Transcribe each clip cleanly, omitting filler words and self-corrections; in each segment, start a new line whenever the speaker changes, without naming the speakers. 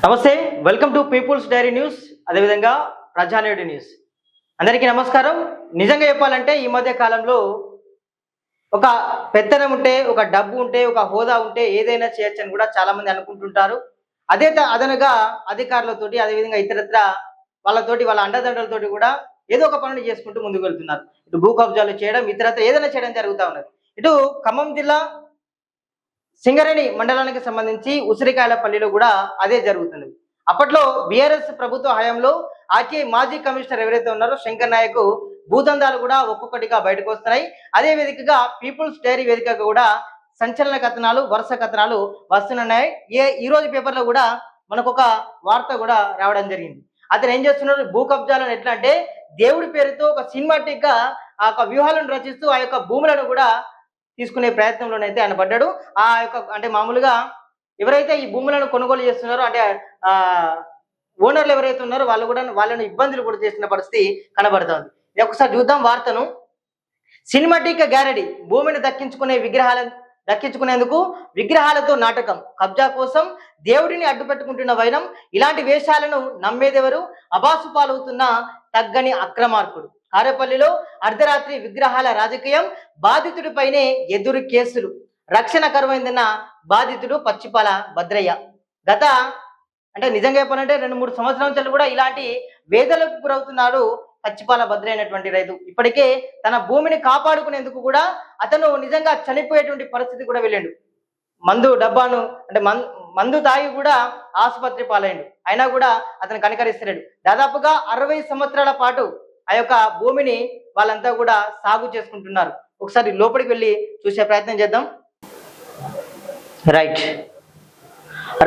నమస్తే, welcome to people's dairy news, అదేవిధంగా ప్రజానేడు న్యూస్. అందరికీ నమస్కారం. నిజంగా చెప్పాలంటే ఈ మధ్య కాలంలో ఒక పెత్తనం ఉంటే, ఒక డబ్బు ఉంటే, ఒక హోదా ఉంటే ఏదైనా చేయొచ్చని కూడా చాలా మంది అనుకుంటుంటారు. అదనగా అధికారులతోటి, అదేవిధంగా ఇతరత్ర వాళ్ళతోటి, వాళ్ళ అండదండలతోటి కూడా ఏదో ఒక పనులు చేసుకుంటూ ముందుకు వెళ్తున్నారు. ఇటు భూ కబ్జాలు చేయడం, ఇతరత్ర ఏదైనా చేయడం జరుగుతూ ఉన్నది. ఇటు ఖమ్మం జిల్లా సింగరేణి మండలానికి సంబంధించి ఉసిరికాయలపల్లిలో కూడా అదే జరుగుతున్నది. అప్పట్లో బీఆర్ఎస్ ప్రభుత్వ హయాంలో ఆర్టీఐ మాజీ కమిషనర్ ఎవరైతే ఉన్నారో శంకర్ నాయక్ భూదందాలు కూడా ఒక్కొక్కటిగా బయటకు వస్తున్నాయి. అదే వేదికగా పీపుల్స్ డైరీ వేదికగా కూడా సంచలన కథనాలు, వరుస కథనాలు వస్తున్నాయి. ఈ రోజు పేపర్లో కూడా మనకు ఒక వార్త కూడా రావడం జరిగింది. అతను ఏం చేస్తున్నారు, భూ కబ్జాలను ఎట్లా అంటే దేవుడి పేరుతో ఒక సినిమాటిక్ గా ఆ యొక్క వ్యూహాలను రచిస్తూ ఆ యొక్క భూములను కూడా తీసుకునే ప్రయత్నంలోనైతే ఆయన పడ్డాడు. ఆ యొక్క అంటే మామూలుగా ఎవరైతే ఈ భూములను కొనుగోలు చేస్తున్నారో, అంటే ఓనర్లు ఎవరైతే ఉన్నారో వాళ్ళు కూడా వాళ్ళని ఇబ్బందులు కూడా చేసిన పరిస్థితి కనబడుతుంది. ఒకసారి చూద్దాం వార్తను. సినిమాటిక్ గ్యారడీ, భూమిని దక్కించుకునేందుకు విగ్రహాలతో నాటకం, కబ్జా కోసం దేవుడిని అడ్డుపెట్టుకుంటున్న వైనం, ఇలాంటి వేషాలను నమ్మేదెవరు, అబాసు పాలవుతున్న తగ్గని అక్రమార్కుడు. కారేపల్లిలో అర్ధరాత్రి విగ్రహాల రాజకీయం, బాధితుడిపైనే ఎదురు కేసులు, రక్షణ కరువైందన్న బాధితుడు పచ్చిపాల భద్రయ్య. అంటే నిజంగా చెప్పాలంటే 2-3 సంవత్సరాల నుంచి కూడా ఇలాంటి వేదనలకు గురవుతున్నాడు పచ్చిపాల భద్రయ్య అనేటువంటి రైతు. ఇప్పటికే తన భూమిని కాపాడుకునేందుకు కూడా అతను నిజంగా చనిపోయేటువంటి పరిస్థితి కూడా వెళ్ళాడు. మందు డబ్బాను అంటే మందు తాగి కూడా ఆసుపత్రి పాలైండు. అయినా కూడా అతను కనికరిస్తున్నాడు. దాదాపుగా 60 సంవత్సరాల పాటు ఆ యొక్క భూమిని వాళ్ళంతా కూడా సాగు చేసుకుంటున్నారు. ఒకసారి లోపలికి వెళ్ళి చూసే ప్రయత్నం చేద్దాం. రైట్.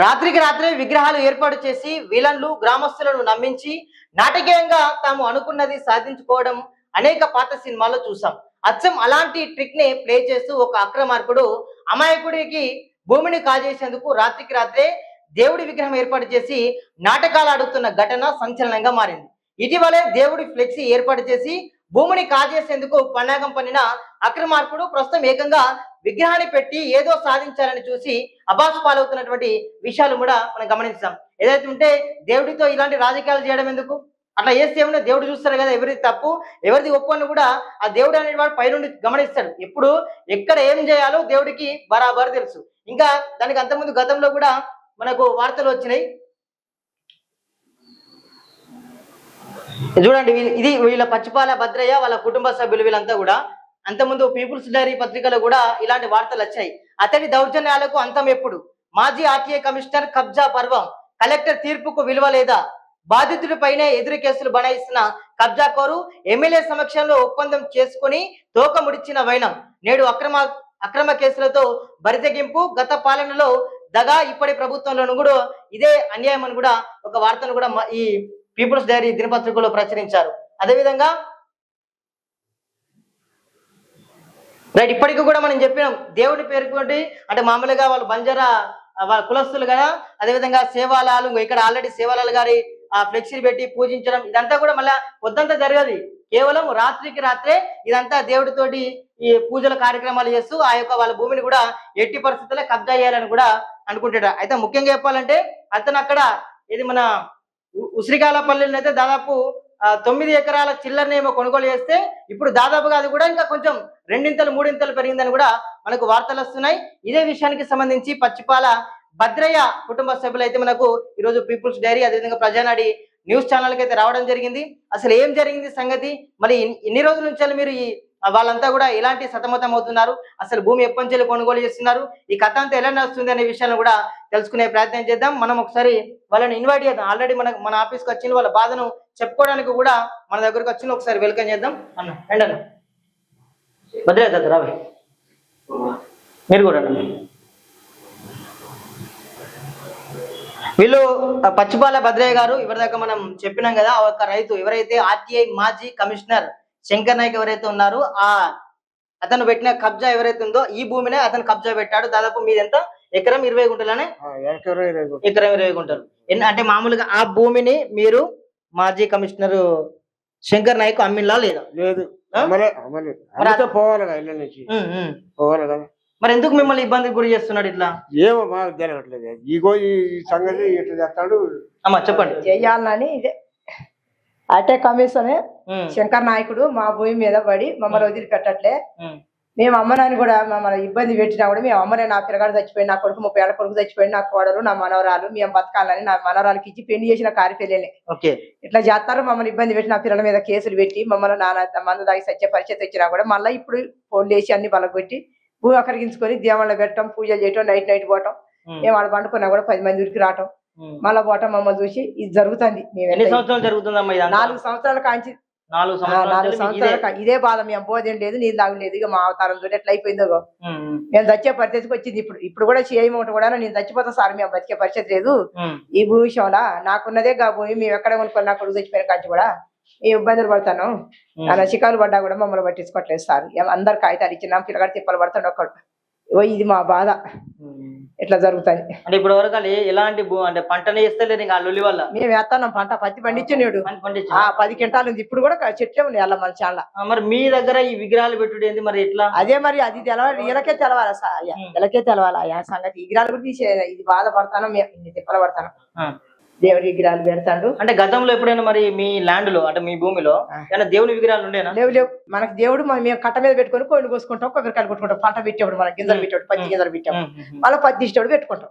రాత్రికి రాత్రే విగ్రహాలు ఏర్పాటు చేసి విలన్లు, గ్రామస్తులను నమ్మించి నాటకీయంగా తాము అనుకున్నది సాధించుకోవడం అనేక పాత సినిమాల్లో చూసాం. అచ్చం అలాంటి ట్రిక్ ని ప్లే చేస్తూ ఒక అక్రమార్కుడు అమాయకుడికి భూమిని కాజేసేందుకు రాత్రికి రాత్రే దేవుడి విగ్రహం ఏర్పాటు చేసి నాటకాలు ఆడుతున్న ఘటన సంచలనంగా మారింది. ఇటీవలే దేవుడి ఫ్లెక్సీ ఏర్పాటు చేసి భూమిని కాజేసేందుకు పన్నాగం పన్నిన అక్రమార్కుడు ప్రస్తుతం ఏకంగా విగ్రహాన్ని పెట్టి ఏదో సాధించాలని చూసి అబాసు పాలవుతున్నటువంటి విషయాలు కూడా మనం గమనించాం. ఏదైతే ఉంటే దేవుడితో ఇలాంటి రాజకీయాలు చేయడం ఎందుకు? అట్లా చేస్తే ఏమన్నా దేవుడు చూస్తారు కదా, ఎవరిది తప్పు ఎవరిది ఒప్పు అని కూడా ఆ దేవుడు అనేవాడు పైనుండి గమనిస్తాడు. ఎప్పుడు ఎక్కడ ఏం చేయాలో దేవుడికి బరాబర్ తెలుసు. ఇంకా దానికి అంతకుముందు గతంలో కూడా మనకు వార్తలు వచ్చినాయి. చూడండి, ఇది వీళ్ళ పచ్చిపాల భద్రయ్య వాళ్ళ కుటుంబ సభ్యులు వీళ్ళంతా కూడా అంతకుముందు పీపుల్స్ డైరీ పత్రికలో కూడా ఇలాంటి వార్తలు వచ్చాయి. అతడి దౌర్జన్యాలకు అంతం ఎప్పుడు? మాజీ ఆర్టీఐ కమిషనర్ కబ్జా పర్వం, కలెక్టర్ తీర్పుకు విలువ లేదా? బాధితుడిపైనే ఎదురు కేసులు బనాయిస్తున్న కబ్జాకోరు ఎమ్మెల్యే సమక్షంలో ఒప్పందం చేసుకుని తోక ముడిచిన వైనం, నేడు అక్రమ కేసులతో బరితెగింపు, గత పాలనలో దగా, ఇప్పటి ప్రభుత్వంలోనూ కూడా ఇదే అన్యాయం అని కూడా ఒక వార్తను కూడా ఈ పీపుల్స్ డైరీ దినపత్రికలో ప్రచురించారు. అదేవిధంగా రైట్, ఇప్పటికీ కూడా మనం చెప్పినాం దేవుడి పేరుతోటి అంటే మామూలుగా వాళ్ళు బంజారా వాళ్ళ కులస్తులు కదా, అదేవిధంగా సేవాలాలు, ఇక్కడ ఆల్రెడీ సేవాలాలు గారి ఫ్లెక్సీలు పెట్టి పూజించడం ఇదంతా కూడా మళ్ళీ పొద్దంతా జరగదు. కేవలం రాత్రికి రాత్రే ఇదంతా దేవుడితోటి ఈ పూజల కార్యక్రమాలు చేస్తూ ఆ యొక్క వాళ్ళ భూమిని కూడా ఎట్టి పరిస్థితుల్లో కబ్జా చేయాలని కూడా అనుకుంటాడు. అయితే ముఖ్యంగా చెప్పాలంటే అతను అక్కడ ఇది మన ఉసిరికాయలపల్లిలో అయితే దాదాపు 9 ఎకరాల చిల్లరనేమో కొనుగోలు చేస్తే ఇప్పుడు దాదాపుగా అది కూడా ఇంకా కొంచెం 2-3 పెరిగిందని కూడా మనకు వార్తలు వస్తున్నాయి. ఇదే విషయానికి సంబంధించి పచ్చిపాల భద్రయ్య కుటుంబ సభ్యులు అయితే మనకు ఈరోజు పీపుల్స్ డైరీ అదేవిధంగా ప్రజానాడి న్యూస్ ఛానల్కి అయితే రావడం జరిగింది. అసలు ఏం జరిగింది సంగతి, మరి ఇన్ని రోజుల నుంచి మీరు వాళ్ళంతా కూడా ఎలాంటి సతమతం అవుతున్నారు, అసలు భూమి ఎప్పటి నుంచి కొనుగోలు చేస్తున్నారు, ఈ కథ అంతా ఎలా నడుస్తుంది అనే విషయాన్ని కూడా తెలుసుకునే ప్రయత్నం చేద్దాం. మనం ఒకసారి వాళ్ళని ఇన్వైట్ చేద్దాం. ఆల్రెడీ మన ఆఫీస్కి వచ్చిన వాళ్ళ బాధను చెప్పుకోవడానికి కూడా మన దగ్గరకు వచ్చిన ఒకసారి వెల్కమ్ చేద్దాం. అన్న రండి అన్న, భద్రయ్య రావే, మీరు కూడా రండి. వీళ్ళు పచ్చిపాల భద్రయ్య గారు, ఎవరిదాకా మనం చెప్పినాం కదా, ఆ ఒక్క రైతు ఎవరైతే ఆర్టీఐ మాజీ కమిషనర్ శంకర్ నాయక్ ఎవరైతే ఉన్నారో అతను పెట్టిన కబ్జా ఎవరైతే ఉందో ఈ భూమినే అతను కబ్జా పెట్టాడు. దాదాపు మీది ఎంత ఎకరం? 20 గుంటలనే, ఎకరం 20 గుంటలు. అంటే మామూలుగా ఆ భూమిని మీరు మాజీ కమిషనర్ శంకర్ నాయక్ అమ్మిలా లేదా?
లేదు, పోవాలి కదా.
మరి ఎందుకు మిమ్మల్ని ఇబ్బందికి గురి చేస్తున్నాడు ఇట్లా?
ఏమో మాకు తెలియట్లేదు. ఇగో ఈ సంగతి ఇట్లా చేస్తాడు.
అమ్మా చెప్పండి.
చెయ్యాలని ఇదే అటే కమిషన్ శంకర్ నాయకుడు మా భూమి మీద పడి మమ్మల్ని వదిలిపెట్టట్లే. మేము అమ్మనాన్ని కూడా మమ్మల్ని ఇబ్బంది పెట్టినా కూడా మేము అమ్మనే, నా పిల్లగాడు చచ్చిపోయింది, నా కొడుకు 30 ఏళ్ళ కొడుకు చచ్చిపోయింది, నా కోడలు నా మనవరాలు మేము బతకాలని నా మనవరాలకి ఇచ్చి పెళ్లి చేసిన కారిపెళ్ళే ఇట్లా చేస్తారు. మమ్మల్ని ఇబ్బంది పెట్టి నా పిల్లల మీద కేసులు పెట్టి మమ్మల్ని నాన్న మందు దాగి సత్య పరిచయం వచ్చినా కూడా మళ్ళీ ఇప్పుడు ఫోన్లు వేసి అన్ని బలకు పెట్టి భూ అకరిగించుకొని దేవాళ్ళ పెట్టడం, పూజలు చేయటం, నైట్ పోవటం. మేము ఆడ పండుకున్నా కూడా 10 మంది ఊరికి రావటం, మళ్ళా పోవటం మమ్మల్ని చూసి ఇది జరుగుతుంది.
ఎన్ని సంవత్సరాలు జరుగుతుందమ్మా?
4 సంవత్సరాల కాంచి
4
సంవత్సరాల ఇదే బాధ. మేము బోధం లేదు, నీళ్ళు తాగలేదు. ఇక మా అవతారం చూడ ఎట్లా అయిపోయిందో. మేము చచ్చే పరిస్థితికి వచ్చింది. ఇప్పుడు కూడా చేయమోట కూడా నేను చచ్చిపోతా సార్, మేము బతికే పరిస్థితి లేదు ఈ భూ విషయంలో. నాకున్నదే కా భూమి, మేము ఎక్కడ కొనుక్కొని నా కొడుకు చచ్చిపోయిన కాంచి కూడా ఏ ఇబ్బందులు పడతాను. నా చికాలు పడ్డా కూడా మమ్మల్ని పట్టించుకోవట్లేదు సార్. అందరు కాగితాలు ఇచ్చినాం, పిల్లగాడు తిప్పలు పడతాడు ఒక్కడు. ఇది మా బాధ, ఇట్లా జరుగుతుంది.
అంటే ఇప్పుడు వరకు ఎలాంటి అంటే పంటనే ఇస్తలేదు ఇంకా లొల్లి వల్ల.
మేము వేస్తున్నాం పంట, పత్తి పండించాడు 10 క్వింటాలు ఉంది. ఇప్పుడు కూడా చెట్లే ఉన్నాయి అలా మన చాలా.
మరి మీ దగ్గర ఈ విగ్రహాలు పెట్టుడు ఏంది మరి ఎట్లా?
అదే మరి అది తెలవాలి, వీళ్ళకే తెలవాలా సార్, వీళ్ళకే తెలవాలా ఆ సంగతి. విగ్రహాలు కూడా తీసే ఇది బాధపడతాను, మేము ఇన్ని తిప్పలు పడతాను. దేవుడి విగ్రహాలు పెడతాడు.
అంటే గతంలో ఎప్పుడైనా మరి మీ ల్యాండ్ లో అంటే మీ భూమిలో దేవుని విగ్రహాలు ఉండేనా?
లేవు. మనకు దేవుడు మేము కట్ట మీద పెట్టుకొని కోళ్ళు కోసుకుంటాం, కొబ్బరికాయలు కొట్టుకుంటాం. పంట పెట్టేప్పుడు మనకి గింజలు పెట్టాడు, పచ్చి గింజలు పెట్టాము, మళ్ళీ పత్తి ఇష్టోడు పెట్టుకుంటాం.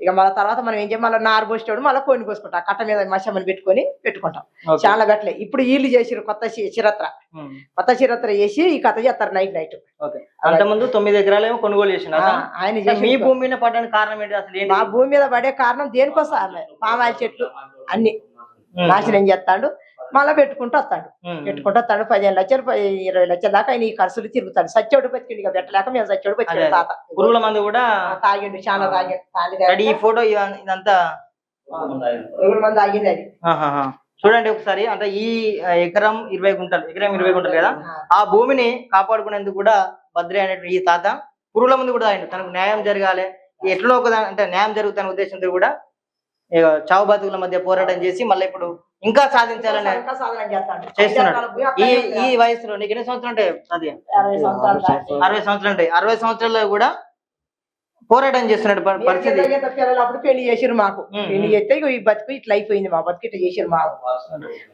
ఇక మళ్ళీ తర్వాత మనం ఏం చేయాలి, మళ్ళీ నారు పోసేవాడు మళ్ళీ కోడిని కోసుకుంటాం. ఆ కట్ట మీద మచ్చమని పెట్టుకుంటాం. చాలా గట్లే ఇప్పుడు వీళ్ళు చేసిరు కొత్త చరిత్ర వేసి ఈ కథ చేస్తారు నైట్.
అంతకుముందు 9 ఎకరాలు ఏమో కొనుగోలు చేసిన
ఆయన.
మీ భూమి మీద పడడానికి కారణం ఏంటి అసలు?
మా భూమి మీద పడే కారణం దేనికోసం, పామాయిల చెట్లు అన్ని నాశనం చేస్తాడు. మళ్ళా పెట్టుకుంటూ వస్తాడు 15 లక్షలు 20 లక్షల దాకా ఆయన ఈ ఖర్చులు తిరుగుతాడు. సచ్చోడు బతికిండి, ఇక పెట్టలేక మేము సచ్చోడు బతికిండు. తాత
పురుగుల మందు కూడా
తాగిండు, చాలా తాగిండు.
ఈ ఫోటో ఇదంతా
పురుగుల మందు తాగింది అది.
చూడండి ఒకసారి. అంటే ఈ ఎకరం 20 గుంటలు కదా, ఆ భూమిని కాపాడుకునేందుకు కూడా భద్రే అనేటువంటి ఈ తాత పురుగుల ముందు కూడా తాగిండు. తనకు న్యాయం జరగాలి, ఎట్లా ఒక అంటే న్యాయం జరుగుతున్న ఉద్దేశంతో కూడా చావు బతుకుల మధ్య పోరాటం చేసి మళ్ళీ ఇప్పుడు ఇంకా సాధించాలని చేస్తున్నాడు. ఈ వయసులో నీకు ఎన్ని సంవత్సరాలు ఉంటాయి? అది 60 సంవత్సరాలు ఉంటాయి. 60 సంవత్సరాల్లో కూడా పోరాటం చేస్తున్నాడు పరిస్థితి.
అప్పుడు పెళ్లి చేసిరు మాకు. పెళ్లి చేస్తే ఈ బతుకు ఇట్లా అయిపోయింది. మా బతుకు ఇట్లా చేసిరు. మా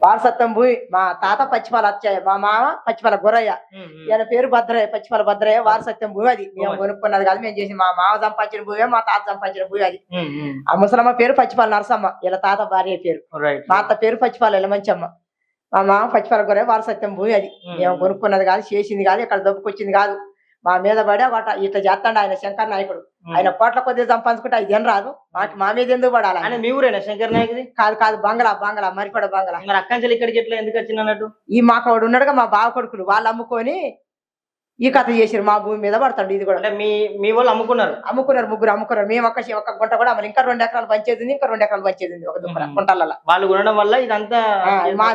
వారసత్వం భూమి. మా తాత పచ్చిపాల అచ్చయ్య, మా మామ పచ్చిపాల గొర్రయ్య, ఈయన పేరు భద్రయ్య, పచ్చిపాల భద్రయ్య. వారసత్వం భూమి అది. మేము కొనుక్కున్నది కాదు, మేము చేసి మా మామ సంపాదించిన భూమి, మా తాత సంపాదించిన భూమి అది. ఆ ముసలమ్మ పేరు పచ్చిపాల నరసమ్మ, ఇలా తాత భార్య పేరు. మా అత్త పేరు పచ్చిపాల ఎలమంచమ్మ, మా మామ పచ్చిపాల గొర్రె. వారసత్వం భూమి అది. మేము కొనుక్కున్నది కాదు, చేసింది కాదు, ఇక్కడ దొబ్బుకొచ్చింది కాదు. మా మీద పడే వాట ఇట్లా చేస్తాడు ఆయన శంకర్ నాయకుడు. ఆయన కోట్ల కొద్దిగా సంపాదించుకుంటే అది ఏం రాదు మాకు. మా మీద ఎందుకు పడాలి?
ఆయన మీ ఊరేనా శంకర్ నాయకుడి?
కాదు బంగ్లా మరిపడ బంగ్లా.
మరి అక్కంచెలు ఇక్కడికి ఎట్లా ఎందుకు వచ్చింది అన్నట్టు?
ఈ మాకు వాడు ఉన్నాడుగా, మా బావ కొడుకులు, వాళ్ళు అమ్ముకొని ఈ కథ చేసారు. మా భూమి మీద పడతాడు. ఇది కూడా
మీ వాళ్ళు అమ్ముకున్నారు.
ముగ్గురు అమ్ముకున్నారు. మేము ఒక గుంట కూడా అమ్మాలి. ఇంకా 2 ఎకరాలు పంచేది ఉంది, ఇంకా 2 ఎకరాలు పంచేది ఉంది ఒక దుంపల గుంటల.
వాళ్ళు కొనడం వల్ల ఇదంతా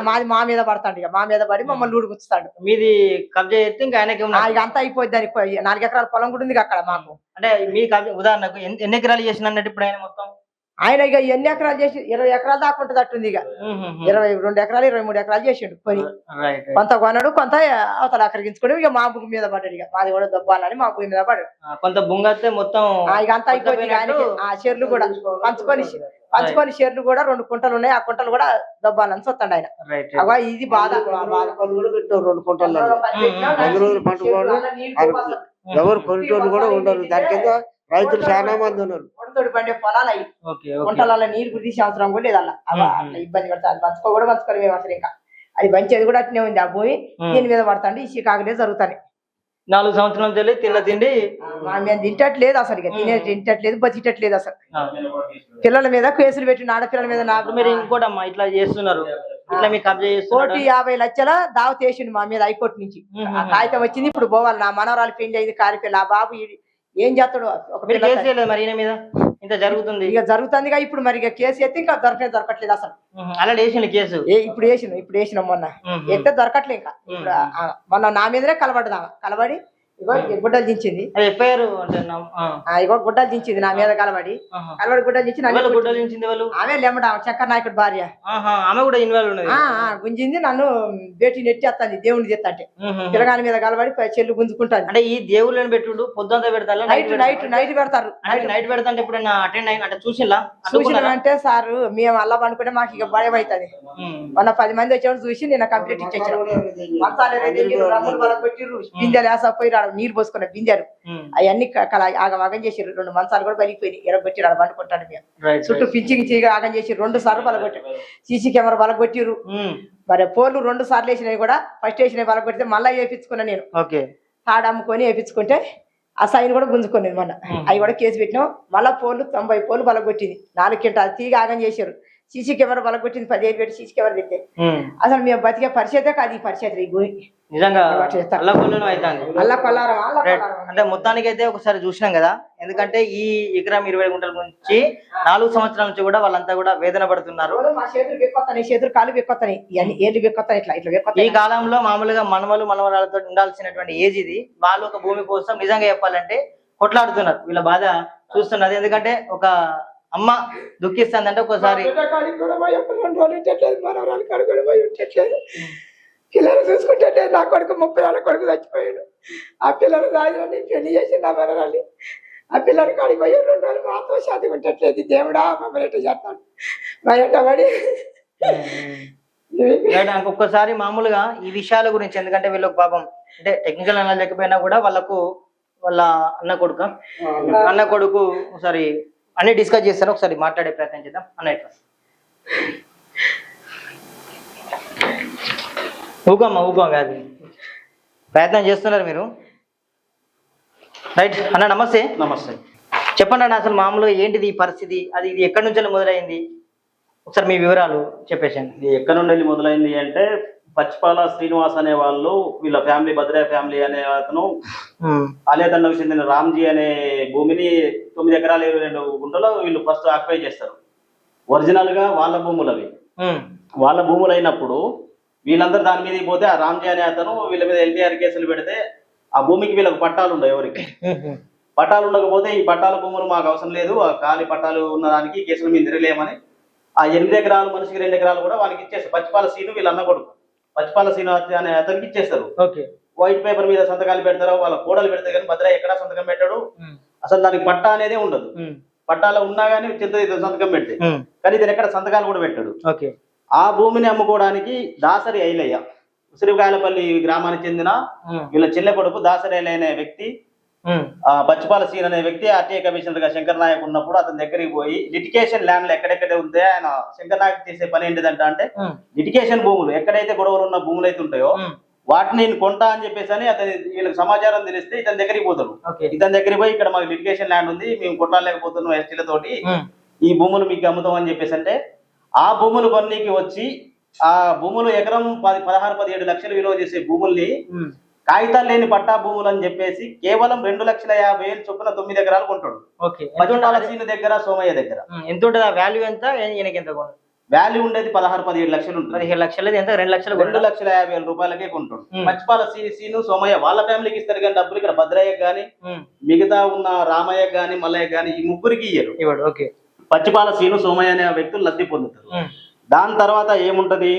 మాది మా మీద పడతాడు. ఇక మా మీద పడి మమ్మల్ని ఊడుగుస్తాడు.
మీది కబ్జా చేస్తే ఇంకా ఆయనకి
ఇక అంతా అయిపోద్ది. దానికి 4 ఎకరాల పొలం కూడా ఉంది అక్కడ మాకు.
అంటే మీ ఉదాహరణకు ఎన్ని ఎకరాలు చేసిన అన్నట్టు ఇప్పుడు ఆయన మొత్తం?
ఆయన ఇక ఎన్ని ఎకరాలు చేసి 20 ఎకరాలు దాకా ఉంటుంది అట్టుంది. ఇక 22 ఎకరాలు 23 ఎకరాలు చేసిండు. కొని కొంత కొనడు, కొంత అవతల అక్కడిగించుకోడు. ఇక మా భూమి మీద పడ్డాడు. ఇక మాది కూడా దొబ్బాలని మా భూమి మీద పడ్డాడు.
కొంత బుంగతే మొత్తం
ఇక అంతా అయిపోయింది. ఆయనకి ఆ చెర్లు కూడా పంచుకొని చెర్లు కూడా 2 కుంటలు ఉన్నాయి. ఆ కుంటలు కూడా దొబ్బాలని చూస్తాడు ఆయన. అవ ఇది బాధ.
2 కుంటలు ఎవరు కొనుటోళ్ళు కూడా ఉండరు. దాని కింద రైతులు చాలా మంది ఉన్నారు.
పండే పొలాలు అవి గుంటలలో నీరు గురించి సంవత్సరం కూడా లేదు. అలా అట్లా ఇబ్బంది పడతారు. పంచుకోవాలి మేము అసలు. ఇంకా అది పంచేది కూడా అట్నే ఉంది. ఆ భూమి దీని మీద పడతాండి. ఈ శికాకులే జరుగుతాయి.
4 సంవత్సరాలు తెలియదు తిండి
మేము తింటట్లేదు అసలు. ఇక తింటట్లేదు, బతికట్లేదు అసలు. పిల్లల మీద కేసులు పెట్టిన ఆడపిల్లల మీద. నాకు
మీరు ఇంకోటమ్మా ఇట్లా చేస్తున్నారు, ఇట్లా మీకు కబ్జా చేస్తున్నారు.
1,50 లక్షల దావత్ వేసిండు మా మీద హైకోర్టు నుంచి. ఆ కాగితం వచ్చింది. ఇప్పుడు పోవాలి. నా మనవరాలు పెళ్లి అయింది, కారిపిల్ల. ఆ బాబు ఏం చేస్తాడు?
మరి ఈయన మీద ఇంత జరుగుతుంది.
ఇక జరుగుతుందిగా ఇప్పుడు. మరి ఇక కేసు ఎత్తే ఇంకా దొరకట్లేదు అసలు.
అలా వేసిన కేసు
ఇప్పుడు వేసినాం మొన్న. ఎత్తే దొరకట్లే. ఇంకా ఇప్పుడు మొన్న నా మీదనే కలబడి ఇగో ఈ గుడ్డలు దించింది.
ఎఫ్ఐఆర్ అంటే
ఇగో గుడ్డలు దించింది నా మీద కలబడి గుడ్డలు దించి
ఎవరు గుడ్డలు దించింది వాళ్ళు?
ఆమె లెమ్మడ శంకర్ నాయకుడు భార్య.
ఆమె కూడా ఇన్వాల్వ్ ఉన్నది.
గుంజింది నన్ను బేటీ నెట్టేస్తాను దేవుని తెత్తంటే పిల్లగాని మీద కలబడి చెల్లు గుంజుకుంటాను.
అంటే ఈ దేవుళ్ళని పెట్టుడు పొద్దుంతా పెడతారు,
నైట్ పెడతారు.
నైట్ పెడతా ఎప్పుడైనా అటెండ్ అయిన అంటే చూసిలా?
చూసినామంటే సారు మేము అల్లా అనుకుంటే మాకు ఇక భయం అవుతుంది. మొన్న 10 మంది వచ్చేవాడు చూసి నేను కంప్లీట్ ఇచ్చేసాను. రమ్ములు బలగొట్టిర్రు, బిందెలు వేసపోయి నీరు పోసుకున్న బిందెలు అవన్నీ ఆగం చేసిర్రు. 2 మంచాలు కూడా పలిగిపోయి ఎరగొట్టిరు. ఆడ పండుకుంటాను మేము చుట్టూ పించింగ్ చీగా ఆగం చేసి 2 సార్లు బలగొట్టారు. CC camera బలగొట్టిర్రు. మరి పోర్లు 2 సార్లు వేసినవి కూడా ఫస్ట్ వేసినవి బలగొట్టితే మళ్ళీ వేయించుకున్నా నేను. తాడు అమ్ముకొని వేయించుకుంటే ఆ సైన్ కూడా గుంజుకునేది. మొన్న అవి కూడా కేసు పెట్టినాం. మళ్ళీ పోర్లు 90 పోర్లు బలగొట్టింది. 4 క్వింటాలు తీగ ఆగం చేశారు. CC camera బలగొట్టింది. 10 పెట్టి సీసీ కెమెరా తింటే అసలు మేము బతికే పరిస్థితే కాదు ఈ పరిస్థితి. ఈ భూమి
నిజంగా అల్లకొల్లం అవుతుంది. అంటే మొత్తానికి అయితే ఒకసారి చూసినాం కదా. ఎందుకంటే ఈ ఎకరం 20 గుంటల నుంచి 4 సంవత్సరాల నుంచి కూడా వాళ్ళంతా కూడా వేదన పడుతున్నారు.
మా చేతులు వెక్కొత్తాయి, చేతులు కాళ్ళు వెక్కొత్తాయి, ఇవన్నీ ఏళ్ళు వెక్కొత్తాయి. ఇట్లా
ఈ కాలంలో మామూలుగా మనవలు మనవరాలతో ఉండాల్సినటువంటి ఏజ్ ఇది. వాళ్ళు ఒక భూమి కోసం నిజంగా చెప్పాలంటే కొట్లాడుతున్నారు. వీళ్ళ బాధ చూస్తున్నది. ఎందుకంటే ఒక అమ్మ దుఃఖిస్తుందంటే ఒకసారి
పిల్లలు చూసుకుంటే నా కొడుకు 30 ఏళ్ళ కొడుకు చచ్చిపోయాడు. ఆ పిల్లలు రాజులని పెళ్లి చేసి నా మనరాలి ఆ పిల్లలు కాడికి పోయి 2 రోజులు మాత్రం శాంతి ఉంటట్లేదు. దేవుడా మమ్మల్ని ఎట్లా చేస్తాను మా ఎంటబడి.
ఒక్కొక్కసారి మామూలుగా ఈ విషయాల గురించి, ఎందుకంటే వీళ్ళకి పాపం అంటే టెక్నికల్ నాలెడ్జ్ లేకపోయినా కూడా వాళ్ళకు వాళ్ళ అన్న కొడుకు ఒకసారి అన్ని డిస్కస్ చేస్తారు. ఒకసారి మాట్లాడే ప్రయత్నం చేద్దాం. అన్నట్టు ఊకమ్మ కాదు, ప్రయత్నం చేస్తున్నారు మీరు. రైట్ అన్న, నమస్తే.
నమస్తే.
చెప్పండి అన్న, అసలు మామూలుగా ఏంటిది ఈ పరిస్థితి? అది ఇది ఎక్కడి నుంచి మొదలైంది? ఒకసారి మీ వివరాలు చెప్పేసాను.
ఇది ఎక్కడి నుండి మొదలైంది అంటే పచ్చిపాల శ్రీనివాస్ అనే వాళ్ళు, వీళ్ళ ఫ్యామిలీ భద్రయ్య ఫ్యామిలీ అనే అతను ఆలేతండకు చెందిన రామ్జీ అనే భూమిని 9 ఎకరాల 22 గుంటలో వీళ్ళు ఫస్ట్ ఆక్యుపై చేస్తారు. ఒరిజినల్ గా వాళ్ళ భూములు అవి. వాళ్ళ భూములు అయినప్పుడు వీళ్ళందరూ దాని మీద పోతే ఆ రామ్జీ అనే అతను వీళ్ళ మీద ఎల్టీఆర్ కేసులు పెడితే ఆ భూమికి వీళ్ళకి పట్టాలు ఉండవు. ఎవరికి పట్టాలు ఉండకపోతే ఈ పట్టాల భూములు మాకు అవసరం లేదు, ఆ ఖాళీ పట్టాలు ఉన్న దానికి కేసులు మేము తిరగలేమని ఆ 8 ఎకరాలు మనిషికి 2 ఎకరాలు కూడా వాళ్ళకి ఇచ్చేస్తారు. పచ్చిపాల సీను వీళ్ళ అన్న కొడుకు పచ్చిపాల సీను అనే అతనికి ఇచ్చేస్తారు. వైట్ పేపర్ మీద సంతకాలు పెడతారు, వాళ్ళ కోడలు పెడతారు. కానీ భద్రయ్య ఎక్కడా సంతకం పెట్టాడు. అసలు దానికి పట్టా అనేదే ఉండదు. పట్టాలో ఉన్నా కానీ చిన్న సంతకం పెడితే, కానీ ఇతను ఎక్కడ సంతకాలు కూడా పెట్టాడు. ఆ భూమిని అమ్ముకోవడానికి దాసరి ఐలయ్య, ఉసిరికాయలపల్లి గ్రామానికి చెందిన వీళ్ళ చెల్లె కొడుకు దాసరి ఐలయ్య అనే వ్యక్తి, పచ్చిపాల సీన్ అనే వ్యక్తి ఆర్టీఐ కమిషనర్ గా శంకర్ నాయక్ ఉన్నప్పుడు అతని దగ్గరికి పోయి లిటికేషన్ ల్యాండ్లు ఎక్కడెక్కడ ఉంటే ఆయన శంకర్ నాయక్ చేసే పని ఏంటిదంటే అంటే లిటికేషన్ భూములు ఎక్కడైతే గొడవలు ఉన్న భూములు అయితే ఉంటాయో వాటిని నేను కొంటా అని చెప్పేసి అని అతని వీళ్ళకి సమాచారం తెలిస్తే ఇతని దగ్గరికి పోతారు. ఇతని దగ్గరికి పోయి ఇక్కడ మాకు లిటికేషన్ ల్యాండ్ ఉంది, మేము కొట్టాలేకపోతున్నాం ఎస్టీలతోటి, ఈ భూములు మీకు అమ్ముతాం అని చెప్పేసి అంటే ఆ భూములు కొన్నికి వచ్చి ఆ భూములు ఎకరం 16-17 లక్షలు విలువ చేసే భూముల్ని కాగితాలు లేని పట్టా భూములు అని చెప్పేసి కేవలం 2,50,000 చొప్పున 9 ఎకరాలు కొంటాడు. పచ్చిపాల సీను దగ్గర, సోమయ్య దగ్గర.
ఎంత ఉంటుంది వాల్యూ? ఎంత
వాల్యూ ఉండేది 16-17 లక్షలు ఉంటుంది.
17 లక్షలు ఎంత?
2,50,000 రూపాయలకే కొంటాడు. పచ్చిపాల సీను సోమయ్య వాళ్ళ ఫ్యామిలీకి ఇస్తారు కానీ డబ్బులు ఇక్కడ భద్రయ్యకి గాని మిగతా ఉన్న రామయ్య గాని మల్లయ్య గాని ఈ ముగ్గురికి ఇయ్యరు. పచ్చిపాల సీను సోమయ్య అనే వ్యక్తులు లబ్ధి పొందుతారు. దాని తర్వాత ఏముంటది,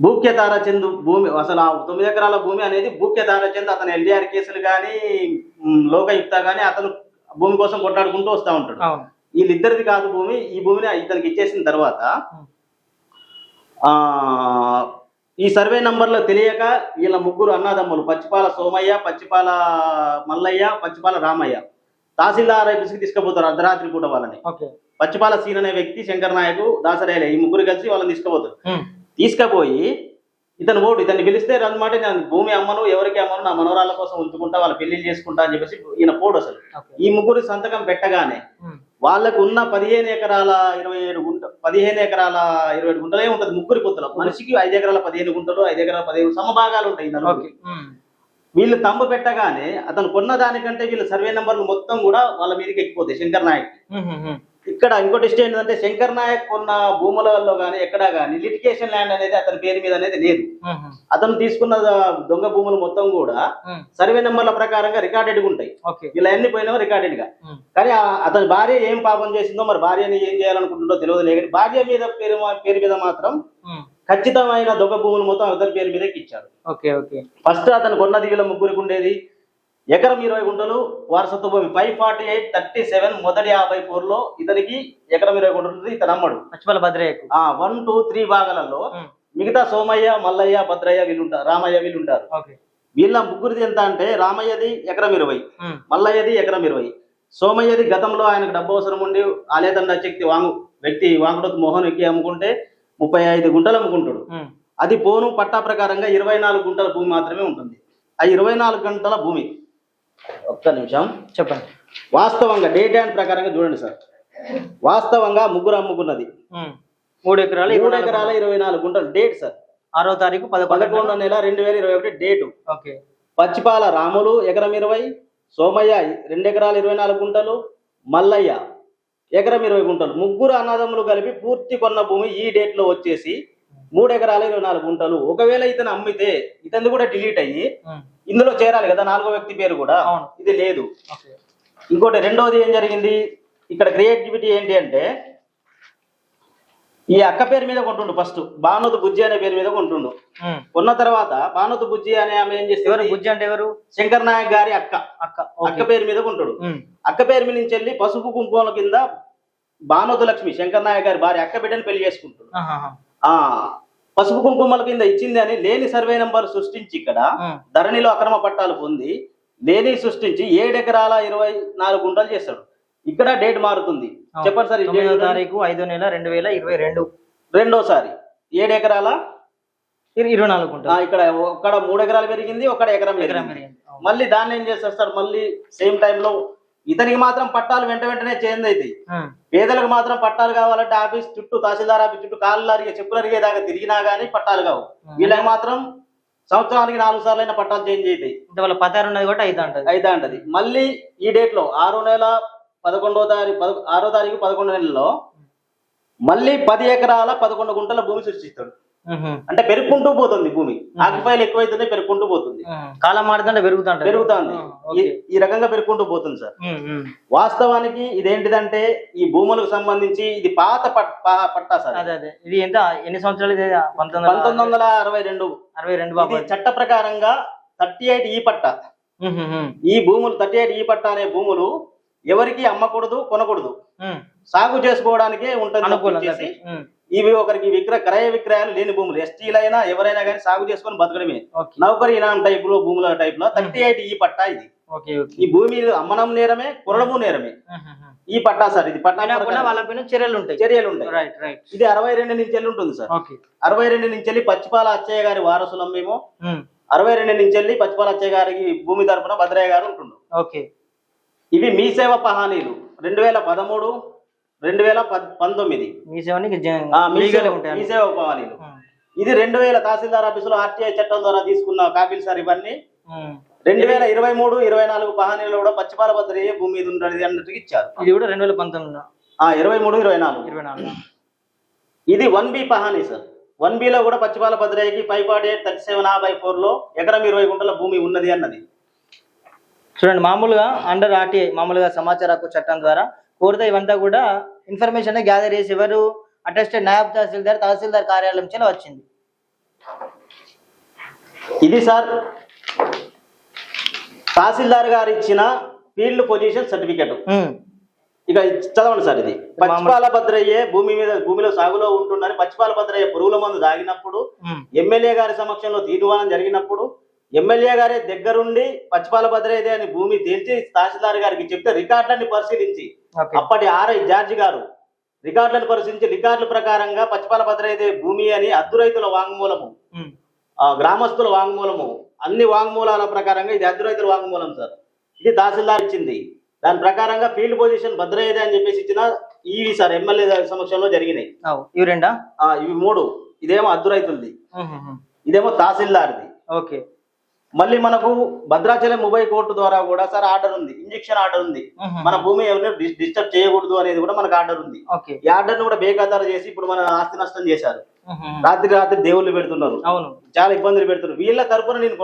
భూక్యతార చంద్ భూమి, అసలు ఆ 9 ఎకరాల భూమి అనేది భూక్యతార చంద్ అతను ఎల్డీఆర్ కేసులు కానీ లోకయుక్త కానీ అతను భూమి కోసం కొట్లాడుకుంటూ వస్తూ ఉంటాడు. వీళ్ళిద్దరిది కాదు భూమి. ఈ భూమిని ఇతనికి ఇచ్చేసిన తర్వాత ఈ సర్వే నంబర్లో తెలియక వీళ్ళ ముగ్గురు అన్నదమ్ములు పచ్చిపాల సోమయ్య, పచ్చిపాల మల్లయ్య, పచ్చిపాల రామయ్య తహసీల్దార్ ఆఫీస్కి తీసుకుపోతారు అర్ధరాత్రి పూట వాళ్ళని. పచ్చిపాల సీన్ అనే వ్యక్తి, శంకర్ నాయకు, దాసరేలే ఈ ముగ్గురు కలిసి వాళ్ళని తీసుకుపోతారు. తీసుకుపోయి ఇతన్ని పిలిస్తే రన్నమాట నేను భూమి అమ్మను, ఎవరికి అమ్మను, నా మనవరాళ్ళ కోసం ఉంచుకుంటా, వాళ్ళ పెళ్లిళ్ళు చేసుకుంటా అని చెప్పేసి ఈయన పోడు. అసలు ఈ ముగ్గురు సంతకం పెట్టగానే వాళ్ళకు ఉన్న 15 ఎకరాల 27 గుంటలే ఉంటది ముగ్గురి పొత్తులు. మనిషికి 5 ఎకరాల 15 గుంటలు, 5 ఎకరాల 15 సమభాగాలు ఉంటాయి. వీళ్ళు తంబు పెట్టగానే అతను కొన్న దానికంటే వీళ్ళ సర్వే నంబర్లు మొత్తం కూడా వాళ్ళ మీదకి ఎక్కిపోతాయి శంకర్ నాయక్. ఇక్కడ ఇంకోటి ఇష్టం ఏంటంటే శంకర్ నాయక్ ఉన్న భూములలో కానీ ఎక్కడా కానీ లిటికేషన్ ల్యాండ్ అనేది అతని పేరు మీద అనేది లేదు. అతను తీసుకున్న దొంగ భూములు మొత్తం కూడా సర్వే నెంబర్ల ప్రకారంగా రికార్డెడ్ ఉంటాయి. ఇలా ఎన్ని పోయినా రికార్డెడ్ గా. కానీ అతని భార్య ఏం పాపం చేసిందో మరి భార్యని ఏం చేయాలనుకుంటుందో తెలియదు లేదు. భార్య మీద పేరు మీద మాత్రం ఖచ్చితమైన దొంగ భూములు మొత్తం అతని పేరు మీదకి ఇచ్చాడు. ఫస్ట్ అతను కొన్నది వీళ్ళ ముగ్గురికి ఉండేది ఎకరం 20 గుంటలు వారసత్వ భూమి 548/37 మొదటి 54లో ఇతనికి ఎకరం 20 గుంటలు ఇతను అమ్మడు
పచ్చిపాల భద్రయ్యకు.
1, 2, 3 భాగాలలో మిగతా సోమయ్య, మల్లయ్య, భద్రయ్య వీళ్ళుంటారు, రామయ్య వీళ్ళుంటారు. వీళ్ళ ముగ్గురిది ఎంత అంటే రామయ్యది ఎకరం 20, మల్లయ్యది ఎకరం 20, సోమయ్యది గతంలో ఆయనకు డబ్బు అవసరం ఉండి ఆలేదండ వ్యక్తి వాంకుడకు మోహన్ ఎక్కి అమ్ముకుంటే 35 గుంటలు అమ్ముకుంటాడు. అది పోను పట్టా ప్రకారంగా 24 గుంటల భూమి మాత్రమే ఉంటుంది. ఆ 24 గంటల భూమి ఒక్క నిమిషం
చెప్పండి.
వాస్తవంగా డేట్ అండ్ ప్రకారంగా చూడండి సార్. వాస్తవంగా ముగ్గురు అమ్ముకున్నది
3 ఎకరాలు
24 గుంటలు. డేట్ సార్
6వ తారీఖు
11వ నెల 2021 డేటు. పచ్చిపాల రాములు ఎకరం 20, సోమయ్య 2 ఎకరాలు 24 గుంటలు, మల్లయ్య ఎకరం 20 గుంటలు. ముగ్గురు అన్నదమ్ములు కలిపి పూర్తి కొన్న భూమి ఈ డేట్ లో వచ్చేసి 3 ఎకరాలు 24 గుంటలు. ఒకవేళ ఇతను అమ్మితే ఇతను కూడా డిలీట్ అయ్యి ఇందులో చేరాలి కదా 4వ వ్యక్తి పేరు కూడా. ఇది లేదు. ఇంకోటి రెండోది ఏం జరిగింది ఇక్కడ క్రియేటివిటీ ఏంటి అంటే ఈ అక్క పేరు మీద కొంటుండు. ఫస్ట్ భానుతు బుజ్జి అనే పేరు మీద కొంటుండు. కొన్న తర్వాత భానుతు బుజ్జి అనే ఆమె ఏం చేస్తారు,
బుజ్జి అంటే ఎవరు,
శంకర్ నాయక్ గారి అక్క పేరు మీద కొంటాడు. అక్క పేరు మీద నుంచి వెళ్ళి పసుపు కుంకుమల కింద భానుతు లక్ష్మి శంకర్ నాయక్ గారి భార్య అక్క బిడ్డని పెళ్లి చేసుకుంటాడు. పసుపు కుంకుమల కింద ఇచ్చింది అని లేని సర్వే నంబర్ సృష్టించి ఇక్కడ ధరణిలో అక్రమ పట్టాలు పొంది లేని సృష్టించి 7 ఎకరాల 24 గుంటలు చేస్తాడు. ఇక్కడ డేట్ మారుతుంది. చెప్పండి సార్.
9వ తారీఖు 5వ నెల 2022
రెండోసారి 7 ఎకరాల
24 గుంటలు.
ఇక్కడ ఒక్కడ 3 ఎకరాలు పెరిగింది, ఒక్కడ ఎకరం పెరిగింది. మళ్ళీ దాన్ని ఏం చేస్తారు సార్, మళ్ళీ సేమ్ టైంలో ఇతనికి మాత్రం పట్టాలు వెంటనే చేంజ్ అవుతాయి. పేదలకు మాత్రం పట్టాలు కావాలంటే ఆఫీస్ చుట్టూ, తహసీల్దార్ ఆఫీస్ చుట్టూ కాళ్ళు అరిగే చెప్పులు అరిగేదాకా తిరిగినా గానీ పట్టాలు కావు. వీళ్ళకి మాత్రం సంవత్సరానికి 4 సార్లు అయినా పట్టాలు చేంజ్ అవుతాయి.
వాళ్ళ పతారు ఉన్నది కూడా అయితే
అంటది. మళ్ళీ ఈ డేట్ లో 6వ నెల 11వ తారీఖు 6వ తారీఖు 11వ నెలలో మళ్ళీ 10 ఎకరాల 11 గుంటల భూమి సృష్టిస్తాడు. అంటే పెరుగుకుంటూ పోతుంది భూమి. ఆక్యుపైలు ఎక్కువైతుంది, పెరుగుకుంటూ పోతుంది.
కాలం మారుతుంటే
పెరుగుతుంది. ఈ రకంగా పెరుగుకుంటూ పోతుంది సార్. వాస్తవానికి ఇదేంటిదంటే ఈ భూములకు సంబంధించి ఇది పాత పట్టా సార్.
ఇది ఎంత ఎన్ని సంవత్సరాలు?
1962 చట్ట ప్రకారంగా 38 ఈ పట్టా. ఈ భూములు 38 ఈ పట్టా అనే భూములు ఎవరికి అమ్మకూడదు, కొనకూడదు, సాగు చేసుకోవడానికే ఉంటుంది. ఇవి ఒకరికి క్రయ విక్రయాలు లేని భూములు. ఎస్టీలైనా ఎవరైనా కానీ సాగు చేసుకొని బతకడమే. నౌకరీ ఇనాం టైప్ లో భూముల టైప్ లో 38 ఈ పట్టా ఇది. ఈ భూమి అమ్మనం నేరమే, కొనడము నేరమే. ఈ పట్టా సార్. ఇది పట్టా
చర్యలు ఉంటాయి.
ఇది 62 నుంచి వెళ్ళి ఉంటుంది సార్. 62 నుంచి వెళ్ళి పచ్చిపాల అచ్చయ్య గారి వారసులం మేము. 62 నుంచి వెళ్ళి పచ్చిపాల అచ్చయ్య గారికి భూమి తరపున భద్రయ్య గారు ఉంటుండు. ఇవి మీ సేవ పహానీలు 2013, 2019 మీ సేవ పహానీలు. ఇది 2000 తహసీల్దార్ ఆఫీసులో RTI చట్టం ద్వారా తీసుకున్న కాపీలు సార్ ఇవన్నీ. 2023, 24 పహానీలు కూడా పచ్చిపాల భద్రయ్య భూమి మీద ఉండేది అన్నట్టుగా ఇచ్చారు.
ఇది కూడా 2019
23, 24. ఇది 1B పహానీ సార్. 1B లో కూడా పచ్చిపాల భద్రయ్యకి 548/37 ఎకరం 20 గుంటల భూమి ఉన్నది అన్నది.
చూడండి, మామూలుగా అండర్ RTI మామూలుగా సమాచార హక్కు చట్టం ద్వారా కోరితే ఇవంతా కూడా ఇన్ఫర్మేషన్ గ్యాదర్ చేసి ఎవరు అటెస్టెడ్ నాయబ్ తహసీల్దార్ కార్యాలయం నుంచి వచ్చింది.
ఇది సార్ తహసీల్దార్ గారు ఇచ్చిన ఫీల్డ్ పొజిషన్ సర్టిఫికెట్. ఇక చదవండి సార్. ఇది పచ్చిపాల భద్రయ్యే భూమిలో సాగులో ఉంటుందని పచ్చిపాల భద్రయ్య పురుగుల మందు తాగినప్పుడు ఎమ్మెల్యే గారి సమక్షంలో తీర్మానం జరిగినప్పుడు ఎమ్మెల్యే గారే దగ్గరుండి పచ్చిపాల భద్రయ్యదే అని భూమి తేల్చి తహసీల్దార్ గారికి చెప్తే రికార్డులను పరిశీలించి అప్పటి RI జార్జి గారు రికార్డులను పరిశీలించి రికార్డుల ప్రకారంగా పచ్చిపాల భద్రయ్యదే భూమి అని అద్దు రైతుల వాంగ్మూలము, గ్రామస్తుల వాంగ్మూలము, అన్ని వాంగ్మూలాల ప్రకారంగా ఇది అద్దు రైతుల వాంగ్మూలం సార్. ఇది తహసీల్దార్ ఇచ్చింది. దాని ప్రకారంగా ఫీల్డ్ పొజిషన్ భద్రయ్యదే అని చెప్పేసి ఇచ్చిన ఇవి సార్ ఎమ్మెల్యే సమక్షంలో జరిగినాయి.
ఇవి
3. ఇదేమో అద్దు రైతులది, ఇదేమో తహసీల్దార్ది. మళ్ళీ మనకు భద్రాచలం మొబైల్ కోర్టు ద్వారా కూడా సార్ ఆర్డర్ ఉంది, ఇంజెక్షన్ ఆర్డర్ ఉంది. మన భూమి ఎవరిని డిస్టర్బ్ చేయకూడదు అనేది కూడా మనకు ఆర్డర్ ఉంది.
ఓకే.
ఈ ఆర్డర్ ను కూడా బేఖాతారు చేసి ఇప్పుడు మన ఆస్తి నష్టం చేశారు. రాత్రి దేవుళ్ళు పెడుతున్నారు,
అవును,
చాలా ఇబ్బందులు పెడుతున్నారు. వీళ్ళ తరపున నేను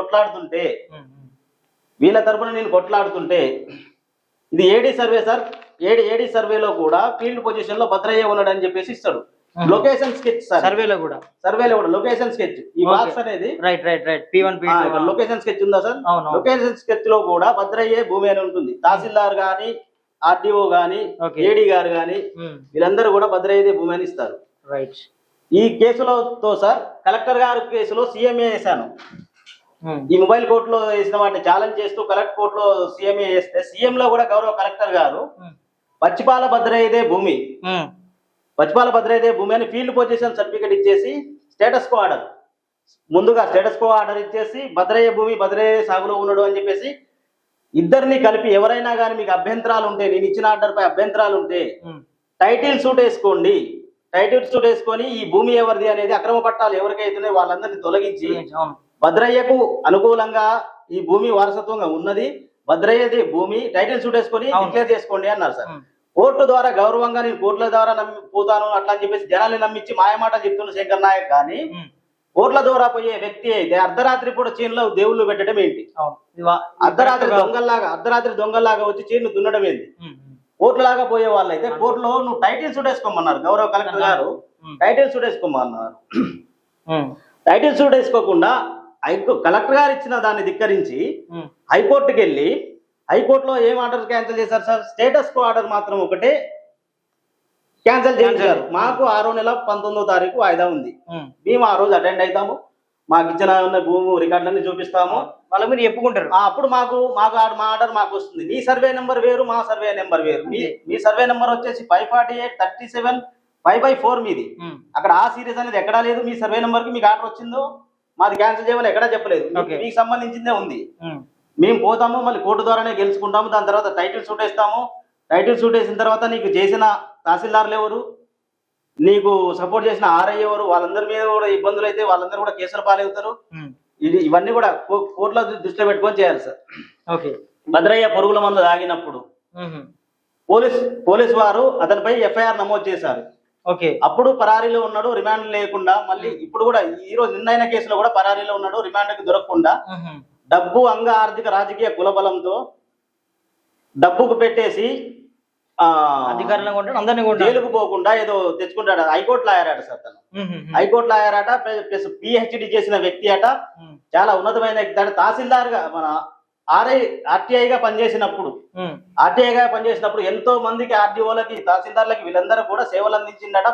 కొట్లాడుతుంటే ఇది ఏడీ సర్వే సార్. ఏడీ సర్వేలో కూడా ఫీల్డ్ పొజిషన్ లో భద్రయ్య ఉన్నాడు అని చెప్పేసి ఇస్తాడు. లొకేషన్ స్కెచ్ సార్, సర్వేలో కూడా లొకేషన్ స్కెచ్. ఈ బాక్స్ అనేది
right P1 P2
location sketch ఉందా సార్? లొకేషన్ స్కెచ్ లో కూడా భద్రయ్యే భూమి అని ఉంటుంది. తహసీల్దార్ గాని, ఆర్డీఓ గాని, ఏడీ గారు గాని వీళ్ళందరూ కూడా భద్రయ్యదే భూమి అని ఇస్తారు.
రైట్.
ఈ కేసులతో సార్ కలెక్టర్ గారి కేసులో సీఎంఏ వేశాను. ఈ మొబైల్ కోర్టులో వేసిన వాటిని ఛాలెంజ్ చేస్తూ కలెక్టర్ కోర్టులో సీఎంఏ వేస్తే సీఎం లో కూడా గౌరవ కలెక్టర్ గారు పచ్చిపాల భద్రయ్యదే భూమి అని ఫీల్డ్ పొజిషన్ సర్టిఫికేట్ ఇచ్చేసి స్టేటస్ కో ఆర్డర్ ఇచ్చేసి భద్రయ్య భూమి భద్రయ్య సాగులో ఉన్నాడు అని చెప్పేసి ఇద్దరిని కలిపి ఎవరైనా కానీ మీకు అభ్యంతరాలు ఉంటే, నేను ఇచ్చిన ఆర్డర్ పై అభ్యంతరాలు ఉంటే టైటిల్ సూట్ వేసుకొని ఈ భూమి ఎవరిది అనేది అక్రమ పట్టాలు ఎవరికైతున్నాయో వాళ్ళందరినీ తొలగించి భద్రయ్యకు అనుకూలంగా ఈ భూమి వారసత్వంగా ఉన్నది, భద్రయ్యది భూమి టైటిల్ సూట్ వేసుకొని డిక్లేర్ చేసుకోండి అన్నారు సార్. కోర్టు ద్వారా గౌరవంగా నేను కోర్టుల ద్వారా పోతాను అట్లా అని చెప్పేసి జనాల్ని నమ్మించి మాయమాట చెప్తున్న శంకర్ నాయక్ కానీ కోర్టుల ద్వారా పోయే వ్యక్తి అయితే అర్ధరాత్రి పూట చీన్లో దేవుళ్ళు పెట్టడం ఏంటి? అర్ధరాత్రి దొంగల్లాగా వచ్చి చీన్ను దున్నడం ఏంటి? కోర్టులాగా పోయే వాళ్ళు అయితే కోర్టులో నువ్వు టైటిల్ సూట్ వేసుకోమన్నారు. గౌరవ కలెక్టర్ గారు టైటిల్ సూట్ వేసుకోమన్నారు. టైటిల్ సూట్ వేసుకోకుండా కలెక్టర్ గారు ఇచ్చిన దాన్ని ధిక్కరించి హైకోర్టుకి వెళ్ళి హైకోర్టులో ఏం ఆర్డర్ క్యాన్సిల్ చేశారు సార్? స్టేటస్ కో ఆర్డర్ మాత్రం ఒకటే క్యాన్సిల్ చేయించారు. మాకు 6వ నెల 19వ తారీఖు వాయిదా ఉంది. మేము ఆ రోజు అటెండ్ అవుతాము, మాకు ఇచ్చిన భూమి రికార్డులన్నీ చూపిస్తాము,
వాళ్ళ మీరు చెప్పుకుంటారు.
అప్పుడు మా ఆర్డర్ మాకు వస్తుంది. నీ సర్వే నెంబర్ వేరు, మా సర్వే నెంబర్ వేరు. మీ సర్వే నెంబర్ వచ్చేసి 548/37 5/4 మీది. అక్కడ ఆ సీరియస్ అనేది ఎక్కడా లేదు. మీ సర్వే నెంబర్ కి మీకు ఆర్డర్ వచ్చిందో మాది క్యాన్సిల్ చేయమని ఎక్కడా చెప్పలేదు. మీకు సంబంధించిందే ఉంది. మేము పోతాము, మళ్ళీ కోర్టు ద్వారానే గెలుచుకుంటాము. దాని తర్వాత టైటిల్ సూట్ వేస్తాము. టైటిల్ సూట్ వేసిన తర్వాత నీకు చేసిన తహసీల్దార్లు ఎవరు, నీకు సపోర్ట్ చేసిన ఆర్ఐ ఎవరు, వాళ్ళందరి మీద కూడా ఇబ్బందులు అయితే వాళ్ళందరూ కూడా కేసులు పాలవుతారు. ఇవన్నీ కూడా కోర్టులో దృష్టిలో పెట్టుకొని చేయాలి సార్.
ఓకే.
భద్రయ్య పురుగుల మందు తాగినప్పుడు పోలీస్ వారు అతనిపై ఎఫ్ఐఆర్ నమోదు చేశారు.
ఓకే.
అప్పుడు పరారీలో ఉన్నాడు, రిమాండ్ లేకుండా. మళ్ళీ ఇప్పుడు కూడా ఈ రోజు నిన్నైన కేసులో కూడా పరారీలో ఉన్నాడు, రిమాండ్కి దొరకకుండా డబ్బు ఆర్థిక రాజకీయ కులబలంతో డబ్బుకు పెట్టేసి
అధికారులను
జైలుకు పోకుండా ఏదో తెచ్చుకుంటాడు. హైకోర్టులో ఆయారాట సార్ తను. హైకోర్టులో ఆయారాట, ప్లస్ పిహెచ్డి చేసిన వ్యక్తి అట, చాలా ఉన్నతమైన వ్యక్తి అట. తహసీల్దార్ గా మన ఆర్టీఐగా పనిచేసినప్పుడు ఎంతో మందికి ఆర్డీఓలకి తహసీల్దార్లకి వీళ్ళందరూ కూడా సేవలు అందించిందట.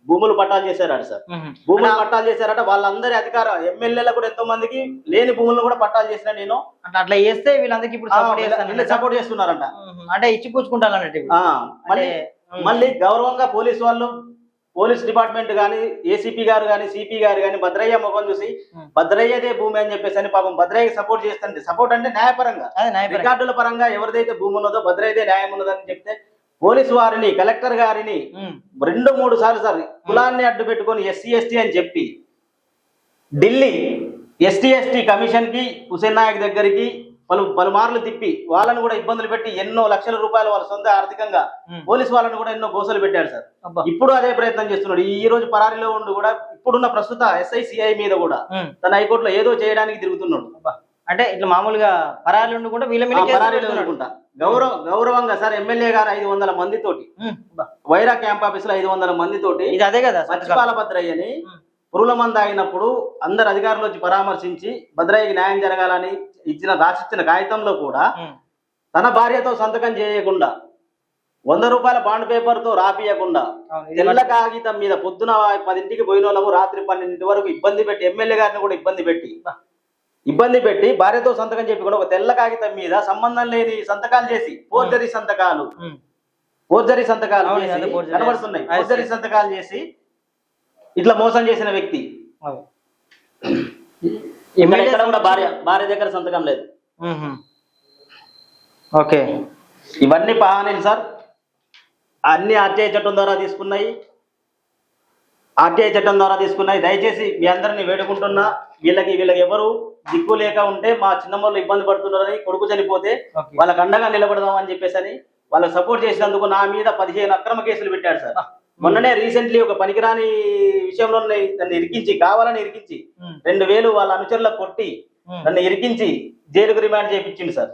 భూములు పట్టాలు చేశారట సార్. భూములు పట్టాలు చేశారట. వాళ్ళందరి అధికారం ఎమ్మెల్యేలకు కూడా ఎంతో మందికి లేని భూములను కూడా పట్టాలు చేసిన నేను
అట్లా చేస్తే వీళ్ళందరికీ ఇప్పుడు
సపోర్ట్ చేస్తున్నారంట.
అంటే ఇచ్చి పుచ్చుకుంటాను.
మళ్ళీ గౌరవంగా పోలీస్ డిపార్ట్మెంట్ గానీ, ఏసీపీ గారు గానీ, సిపి గారు గానీ భద్రయ్య ముఖం చూసి భద్రయ్యదే భూమి అని చెప్పేసి అని పాపం భద్రయ్యకి సపోర్ట్ చేస్తుంటే, సపోర్ట్ అంటే న్యాయపరంగా రికార్డుల పరంగా ఎవరిదైతే భూమి ఉన్నదో భద్రయ్యదే న్యాయం ఉన్నదని చెప్తే పోలీసు వారిని, కలెక్టర్ గారిని 2-3 సార్లు సార్ కులాన్ని అడ్డు పెట్టుకొని ఎస్సీ ఎస్టీ అని చెప్పి ఢిల్లీ ఎస్టీ కమిషన్ కి హుసేన్ నాయక్ దగ్గరికి పలుమార్లు తిప్పి వాళ్ళని కూడా ఇబ్బందులు పెట్టి ఎన్నో లక్షల రూపాయలు వాళ్ళ సొంత ఆర్థికంగా పోలీసు వాళ్ళని కూడా ఎన్నో గోసలు పెట్టాడు సార్. ఇప్పుడు అదే ప్రయత్నం చేస్తున్నాడు. ఈ రోజు పరారీలో ఉండి కూడా ఇప్పుడున్న ప్రస్తుత SICI మీద కూడా తన హైకోర్టులో ఏదో చేయడానికి తిరుగుతున్నాడు.
అంటే ఇట్లా మామూలుగా పరారీలో ఉండి కూడా వీళ్ళ మీద
గౌరవంగా సార్ ఎమ్మెల్యే గారు 500 మందితోటి వైరా క్యాంప్ ఆఫీస్ లో 500 మందితోటి
ఇది అదే కదా
పచ్చిపాల భద్రయ్యని పురుగుల మంది ఆగినప్పుడు అందరు అధికారులు వచ్చి పరామర్శించి భద్రయ్యకి న్యాయం జరగాలని రాసిచ్చిన కాగితంలో కూడా తన భార్యతో సంతకం చేయకుండా 100 రూపాయల బాండ్ పేపర్ తో రాపియకుండా తెల్ల కాగితం మీద పొద్దున 10ంటికి పోయిన వాళ్ళము రాత్రి 12 వరకు ఇబ్బంది పెట్టి ఎమ్మెల్యే గారిని కూడా ఇబ్బంది పెట్టి భార్యతో సంతకం చెప్పి కూడా ఒక తెల్ల కాగితం మీద సంబంధం లేని సంతకాలు చేసి ఫోర్జరీ సంతకాలు కనబడుతున్నాయి. ఫోర్జరీ సంతకాలు చేసి ఇట్లా మోసం చేసిన వ్యక్తి. ఎక్కడ కూడా భార్య దగ్గర సంతకం లేదు.
ఓకే.
ఇవన్నీ పహానీలు సార్. అన్ని ఆర్టీఐ చట్టం ద్వారా తీసుకున్నాయి. దయచేసి మీ అందరిని వేడుకుంటున్నా, వీళ్ళకి ఎవరు దిక్కు లేక ఉంటే మా చిన్నమ్మలు ఇబ్బంది పడుతున్నారని కొడుకు చనిపోతే
ఓకే.
వాళ్ళకి అండగా నిలబడదాం అని చెప్పేసి వాళ్ళకి సపోర్ట్ చేసినందుకు నా మీద 15 అక్రమ కేసులు పెట్టాడు సార్. మొన్ననే రీసెంట్లీ ఒక పనికిరాని విషయంలో నన్ను ఇరికించి కావాలని ఇరికించి 2000 వాళ్ళ అనుచరులకు కొట్టి నన్ను ఇరికించి జైలుకు రిమాండ్ చేయించిండు సార్.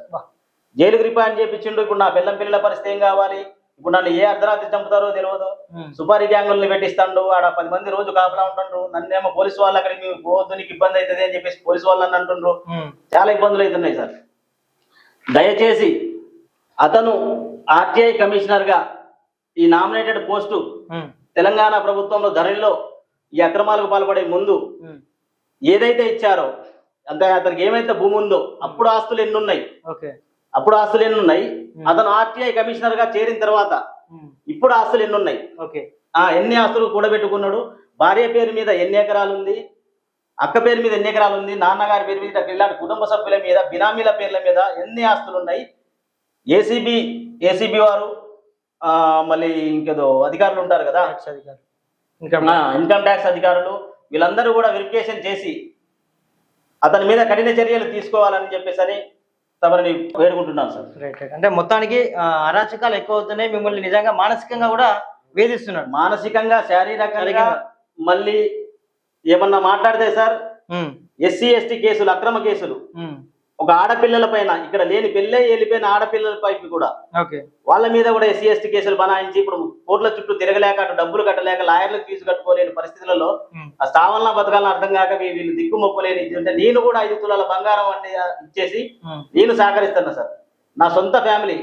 జైలుకు రిమాండ్ చేయించిండు. ఇప్పుడు నా పిల్లల పరిస్థితి ఏం కావాలి? ఇప్పుడు నన్ను ఏ అర్ధరాత్రి చంపుతారో తెలియదు. సుపారీ గ్యాంగుల్ని పెట్టిస్తాడు. ఆడ 10 మంది రోజు కాపలా ఉంటుండ్రు. నన్నేమో పోలీసు వాళ్ళు అక్కడికి మేము పోవద్దు, నీకు ఇబ్బంది అవుతుంది అని చెప్పేసి పోలీసు వాళ్ళని అంటుండ్రు. చాలా ఇబ్బందులు అవుతున్నాయి సార్. దయచేసి అతను ఆర్టీఐ కమిషనర్ గా ఈ నామినేటెడ్ పోస్టు తెలంగాణ ప్రభుత్వంలో ధరణిలో ఈ అక్రమాలకు పాల్పడే ముందు ఏదైతే ఇచ్చారో అంటే అతనికి ఏమైతే భూమి ఉందో అప్పుడు ఆస్తులు ఎన్ని ఉన్నాయి, అతను ఆర్టీఐ కమిషనర్ గా చేరిన తర్వాత ఇప్పుడు ఆస్తులు ఎన్ని ఉన్నాయి, ఎన్ని ఆస్తులు కూడబెట్టుకున్నాడు, భార్య పేరు మీద ఎన్ని ఎకరాలు ఉంది, అక్క పేరు మీద ఎన్ని ఎకరాలు ఉంది, నాన్నగారి పేరు మీద ఇలాంటి కుటుంబ సభ్యుల మీద బినామీల పేర్ల మీద ఎన్ని ఆస్తులు ఉన్నాయి, ఏసీబీ వారు మళ్ళీ ఇంకేదో అధికారులు ఉంటారు కదా, ఇన్కమ్ ట్యాక్స్ అధికారులు, వీళ్ళందరూ కూడా వెరిఫికేషన్ చేసి అతని మీద కఠిన చర్యలు తీసుకోవాలని చెప్పేసి తమని వేడుకుంటున్నాను సార్.
రైట్. అంటే మొత్తానికి అరాచకాలు ఎక్కువ అవుతున్నాయి. మిమ్మల్ని నిజంగా మానసికంగా కూడా వేధిస్తున్నాడు.
మానసికంగా, శారీరకంగా. మళ్ళీ ఏమన్నా మాట్లాడితే సార్ ఎస్సీ ఎస్టీ కేసులు, అక్రమ కేసులు, ఒక ఆడపిల్లల పైన ఇక్కడ లేని పెళ్ళే వెళ్ళిపోయిన ఆడపిల్లల పైకి కూడా వాళ్ళ మీద కూడా ఎస్సీ ఎస్టీ కేసులు బనాయించి ఇప్పుడు కోర్టుల చుట్టూ తిరగలేక, అటు డబ్బులు కట్టలేక, లాయర్లకు ఫీజు కట్టుకోలేని పరిస్థితులలో ఆ స్థావన బతకాలని అర్థం కాక వీళ్ళు దిక్కు మొక్కలేని నేను కూడా 5 తులాల బంగారం అంటే ఇచ్చేసి నేను సహకరిస్తున్నా సార్. నా సొంత ఫ్యామిలీ,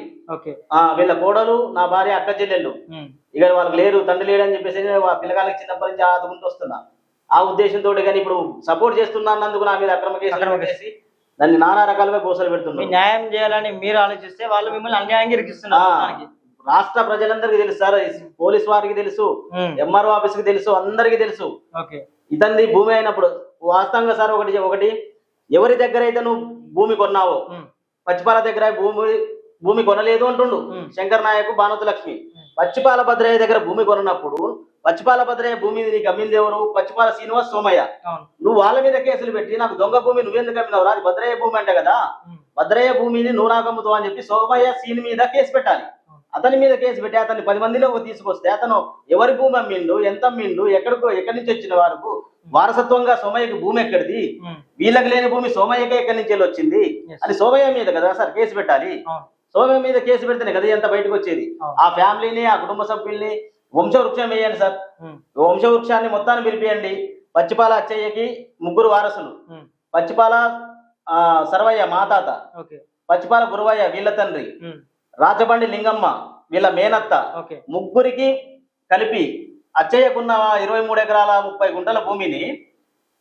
వీళ్ళ కోడలు, నా భార్య, అక్క చెల్లెళ్ళు ఇక వాళ్ళకి లేరు, తండ్రి లేడు అని చెప్పేసి పిల్లగాళ్ళకి చిన్నప్పటి నుంచి ఆదుకుంటూ వస్తున్నా. ఆ ఉద్దేశంతో కానీ ఇప్పుడు సపోర్ట్ చేస్తున్నందుకు నా మీద అక్రమ కేసులు చేసి దాన్ని నానా రకాలుగా గోసలు పెడుతున్నారు.
న్యాయం చేయాలని మీరు ఆలోచిస్తే వాళ్ళు మిమ్మల్ని అన్యాయంగా ఇరికిస్తున్నారు. రాష్ట్ర
ప్రజలందరికీ తెలుసు సార్, పోలీస్ వారికి తెలుసు, ఎంఆర్ఓ ఆఫీస్ కి తెలుసు, అందరికీ తెలుసు. ఇతంది భూమి అయినప్పుడు వాస్తవంగా సార్ ఒకటి ఎవరి దగ్గర అయితే నువ్వు భూమి కొన్నావో, పచ్చిపాల దగ్గర భూమి కొనలేదు అంటుండు శంకర్ నాయకు, భానుత లక్ష్మి. పచ్చిపాల భద్రయ్య దగ్గర భూమి కొన్నప్పుడు పచ్చిపాల భద్రయ్య భూమి నీకు అమ్మింది ఎవరు? పచ్చిపాల శ్రీనివాస్ సోమయ్య. నువ్వు వాళ్ళ మీద కేసులు పెట్టి నాకు దొంగ భూమి నువ్వెందుకు అమ్మినావు? అది భద్రయ్య భూమి అంట కదా, భద్రయ్య భూమిని నువ్వు నాకు అమ్ముతావు అని చెప్పి సోమయ్య సీని మీద కేసు పెట్టాలి. అతని మీద కేసు పెట్టి అతన్ని 10 మందిలో తీసుకొస్తే అతను ఎవరి భూమి అమ్మిండు, ఎంత అమ్మిండు, ఎక్కడి నుంచి వచ్చిన వారు వారసత్వంగా సోమయ్యకి భూమి ఎక్కడిది, వీళ్ళకి లేని భూమి సోమయ్యకే ఎక్కడి నుంచి వెళ్ళి వచ్చింది అని సోమయ్య మీద కదా సార్ కేసు పెట్టాలి. సోమయ్య మీద కేసు పెడితేనే కదా ఎంత బయటకు వచ్చేది. ఆ ఫ్యామిలీని, ఆ కుటుంబ సభ్యుల్ని వంశవృక్షం వేయండి సార్. వంశవృక్షాన్ని మొత్తాన్ని పిలిపియండి. పచ్చిపాల అచ్చయ్యకి 3 వారసులు, పచ్చిపాల సర్వయ్య మా తాత, పచ్చిపాల గురువయ్య వీళ్ళ తండ్రి, రాచబండి లింగమ్మ వీళ్ళ మేనత్త, ముగ్గురికి కలిపి అచ్చయ్యకున్న 23 ఎకరాల 30 గుంటల భూమిని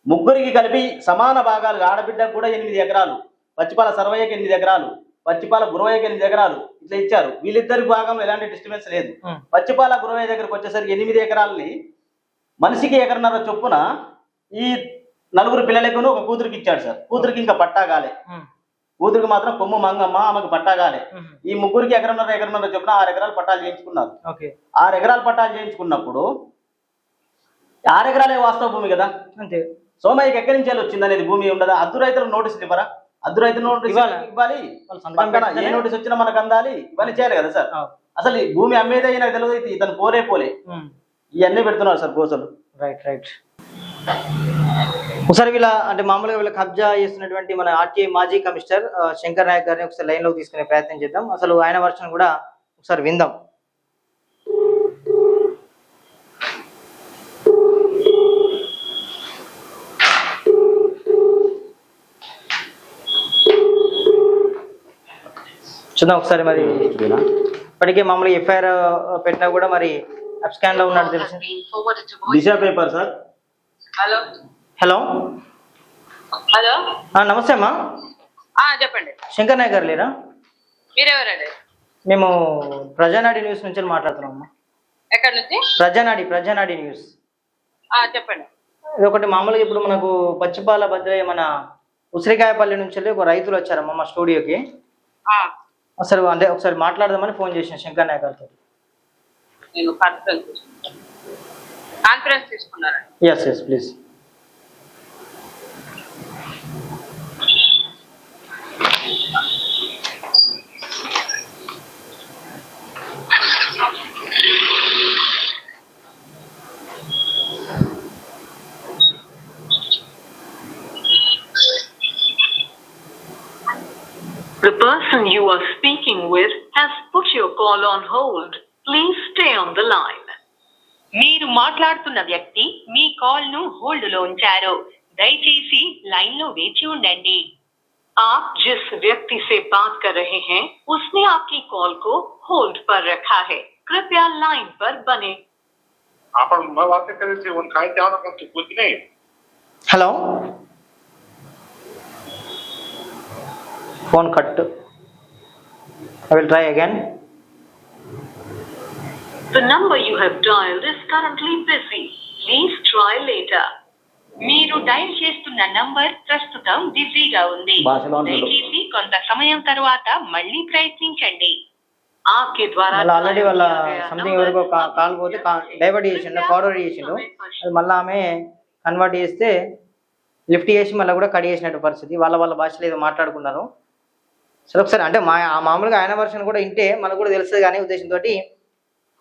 ముగ్గురికి కలిపి సమాన భాగాలుగా, ఆడబిడ్డకు కూడా 8 ఎకరాలు, పచ్చిపాల సర్వయ్యకి 8 ఎకరాలు, పచ్చిపాల గురవయ్యకి 8 ఎకరాలు ఇట్లా ఇచ్చారు. వీళ్ళిద్దరి భాగంలో ఎలాంటి డిస్టర్బెన్స్ లేదు. పచ్చిపాల గురవయ్య దగ్గరకు వచ్చేసరికి 8 ఎకరాలని మనిషికి 1.5 ఎకరం చొప్పున ఈ 4 పిల్లలకు ఒక కూతురికి ఇచ్చాడు సార్. కూతురికి ఇంకా పట్టాగాలే, కూతురికి మాత్రం కొమ్ము మంగమ్మ, ఆమెకు పట్టాగాలే. ఈ ముగ్గురికి 1.5 ఎకరం చొప్పున 6 ఎకరాలు పట్టాలు చేయించుకున్నారు. 6 ఎకరాలు పట్టాలు చేయించుకున్నప్పుడు 6 ఎకరాలే వాస్తవ భూమి కదా. అంతే. సోమయ్యకి ఎక్కడి నుంచి వచ్చింది అనేది భూమి ఉండదా? అద్దు రైతులకు నోటీసులు ఇవ్వరా? అద్దు రైతు నోటీస్ ఇవ్వాలి. ఏ నోటీస్ వచ్చినా మనకు అందాలి, ఇవన్నీ చేయాలి కదా సార్. అసలు ఈ భూమి అమ్మేదే నాకు తెలియదు, ఇతను పోలే ఇవన్నీ పెడుతున్నారు సార్ కోసలు.
రైట్. ఒకసారి వీళ్ళ అంటే మామూలుగా వీళ్ళ కబ్జా చేస్తున్నటువంటి మన ఆర్టీఐ మాజీ కమిషనర్ శంకర్ నాయక్ గారిని ఒకసారి లైన్ లోకి తీసుకునే ప్రయత్నం చేద్దాం. అసలు ఆయన వర్షన్ కూడా ఒకసారి విందాం. చూద్దాం ఒకసారి. మరి ఇప్పటికే మామూలుగా ఎఫ్ఐఆర్ పెట్టినా కూడా మరి అబ్స్కాన్ లో ఉన్నాడు తెలుసు.
దిశ పేపర్ సార్.
హలో నమస్తే అమ్మా.
చెప్పండి.
శంకర్ నాయక్ గారు లేరా?
మీరెవరండి?
మేము ప్రజానాడి న్యూస్ నుంచి మాట్లాడుతున్నాం అమ్మా.
ఎక్కడి నుంచి?
ప్రజానాడి న్యూస్.
చెప్పండి.
ఇది ఒకటి మామూలుగా ఇప్పుడు మనకు పచ్చిపాల భద్రయ్య మన ఉసిరికాయపల్లి నుంచి ఒక రైతులు వచ్చారమ్మా మా స్టూడియోకి. అసలు అంటే ఒకసారి మాట్లాడదామని ఫోన్ చేసిన శంకర్ నాయక్ గారితో.
నేను కాన్ఫరెన్స్ తీసుకున్నారా?
Yes please.
The person you are speaking with has put your call on hold. Please stay on the line.
మీరు మాట్లాడుతున్న వ్యక్తి మీ కాల్ ను హోల్డ్ లో ఉంచారు. దయచేసి లైన్ లో వేచి ఉండండి.
आप जिस व्यक्ति से बात कर रहे हैं उसने आपकी कॉल को होल्ड पर रखा है. कृपया लाइन पर बने.
आपण मैं बात करे थे उन काय त्याव ना तो कुछ नहीं.
Hello, phone cut. I will try again.
The number you have dialed is currently busy. Please try later.
మీరు డైల్ చేస్తున్న నంబర్ ప్రస్తుతం బిజీగా ఉంది.
భాషలో ఉంటుంది.
దయచేసి కొంత సమయం తర్వాత మళ్ళీ ప్రయత్నించండి.
आपके द्वारा
మళ్ళీ ఆల్రెడీ వాళ్ళ సంథింగ్ ఎవరికో కాల్ పోతే డైవర్ట్ చేసిండు, ఫార్వర్డ్ చేసిండు. అది మళ్ళీ ఆమె కన్వర్ట్ చేస్తే లిఫ్ట్ చేసి మళ్ళీ కూడా కట్ చేసినట్టు పరిస్థితి. వాళ్ళ భాషలో ఏదో మాట్లాడుకున్నారు. సరే ఒకసారి అంటే మామూలుగా ఆయన వర్షన్ కూడా వింటే మనకు కూడా తెలుస్తుంది కానీ ఉద్దేశంతో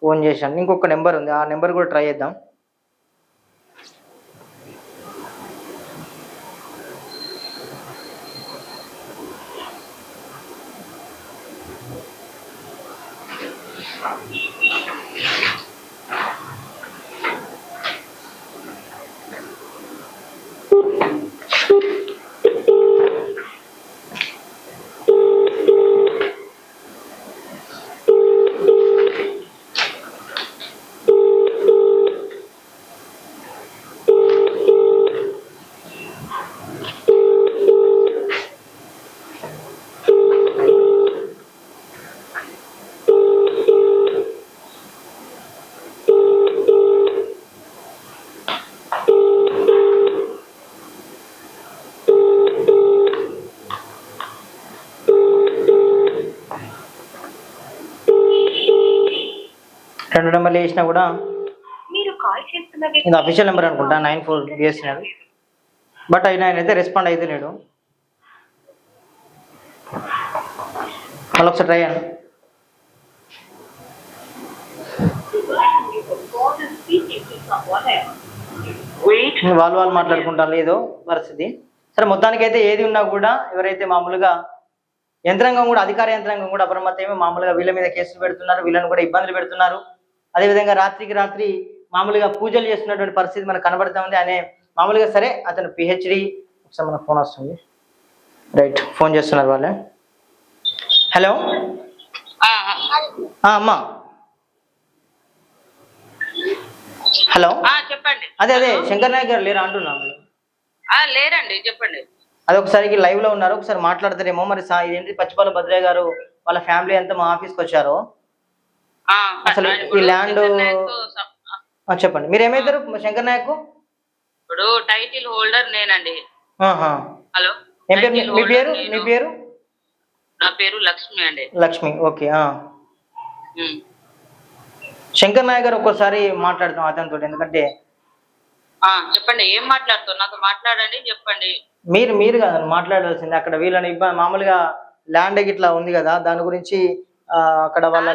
ఫోన్ చేశాను. ఇంకొక నెంబర్ ఉంది, ఆ నెంబర్ కూడా ట్రై చేద్దాం. రెండు నెంబర్లు వేసినా కూడా
మీరు కాల్ చేస్తున్న
ఇది అఫీషియల్ నెంబర్ అనుకుంటా, 94 BSNL. బట్ ఆయన అయితే రెస్పాండ్ అయితే లేడు. మళ్ళీ ఒకసారి ట్రై అయ్యాను. వాళ్ళు మాట్లాడుకుంటారు ఏదో పరిస్థితి. సరే మొత్తానికి అయితే ఏది ఉన్నా కూడా ఎవరైతే మామూలుగా యంత్రాంగం కూడా, అధికార యంత్రాంగం కూడా అప్రమత్తమే. మామూలుగా వీళ్ళ మీద కేసులు పెడుతున్నారు, వీళ్ళని కూడా ఇబ్బందులు పెడుతున్నారు. అదేవిధంగా రాత్రికి రాత్రి మామూలుగా పూజలు చేస్తున్నటువంటి పరిస్థితి మనకు కనబడుతూ ఉంది. అనే మామూలుగా సరే అతను PhD. ఒకసారి మనకు ఫోన్ వస్తుంది, రైట్, ఫోన్ చేస్తున్నారు వాళ్ళే. హలో అమ్మా, హలో.
చెప్పండి.
అదే శంకర్ నాయక్ గారు లేరా అంటున్నాను.
లేరండి, చెప్పండి.
అది ఒకసారికి లైవ్ లో ఉన్నారు, ఒకసారి మాట్లాడతారేమో. మరి ఇదేంటి పచ్చిపాల భద్రయ్య గారు వాళ్ళ ఫ్యామిలీ అంతా మా ఆఫీస్కి వచ్చారు. అసలు ఈ ల్యాండ్ చెప్పండి, మీరు ఏమైతారు శంకర్ నాయక్?
ఇప్పుడు టైటిల్ హోల్డర్ నేనండి. హలో,
ఏం పేరు మీ పేరు? మీ పేరు?
నా పేరు లక్ష్మి అండి.
లక్ష్మి, ఓకే. శంకర్ నాయక్ గారు ఒక్కోసారి మాట్లాడతాం అతనితో, ఎందుకంటే
చెప్పండి, ఏం మాట్లాడుతారు? నాతో మాట్లాడండి, చెప్పండి.
మీరు కదా మాట్లాడాల్సింది. అక్కడ వీళ్ళని మామూలుగా ల్యాండ్ ఇట్లా ఉంది కదా, దాని గురించి అక్కడ వాళ్ళ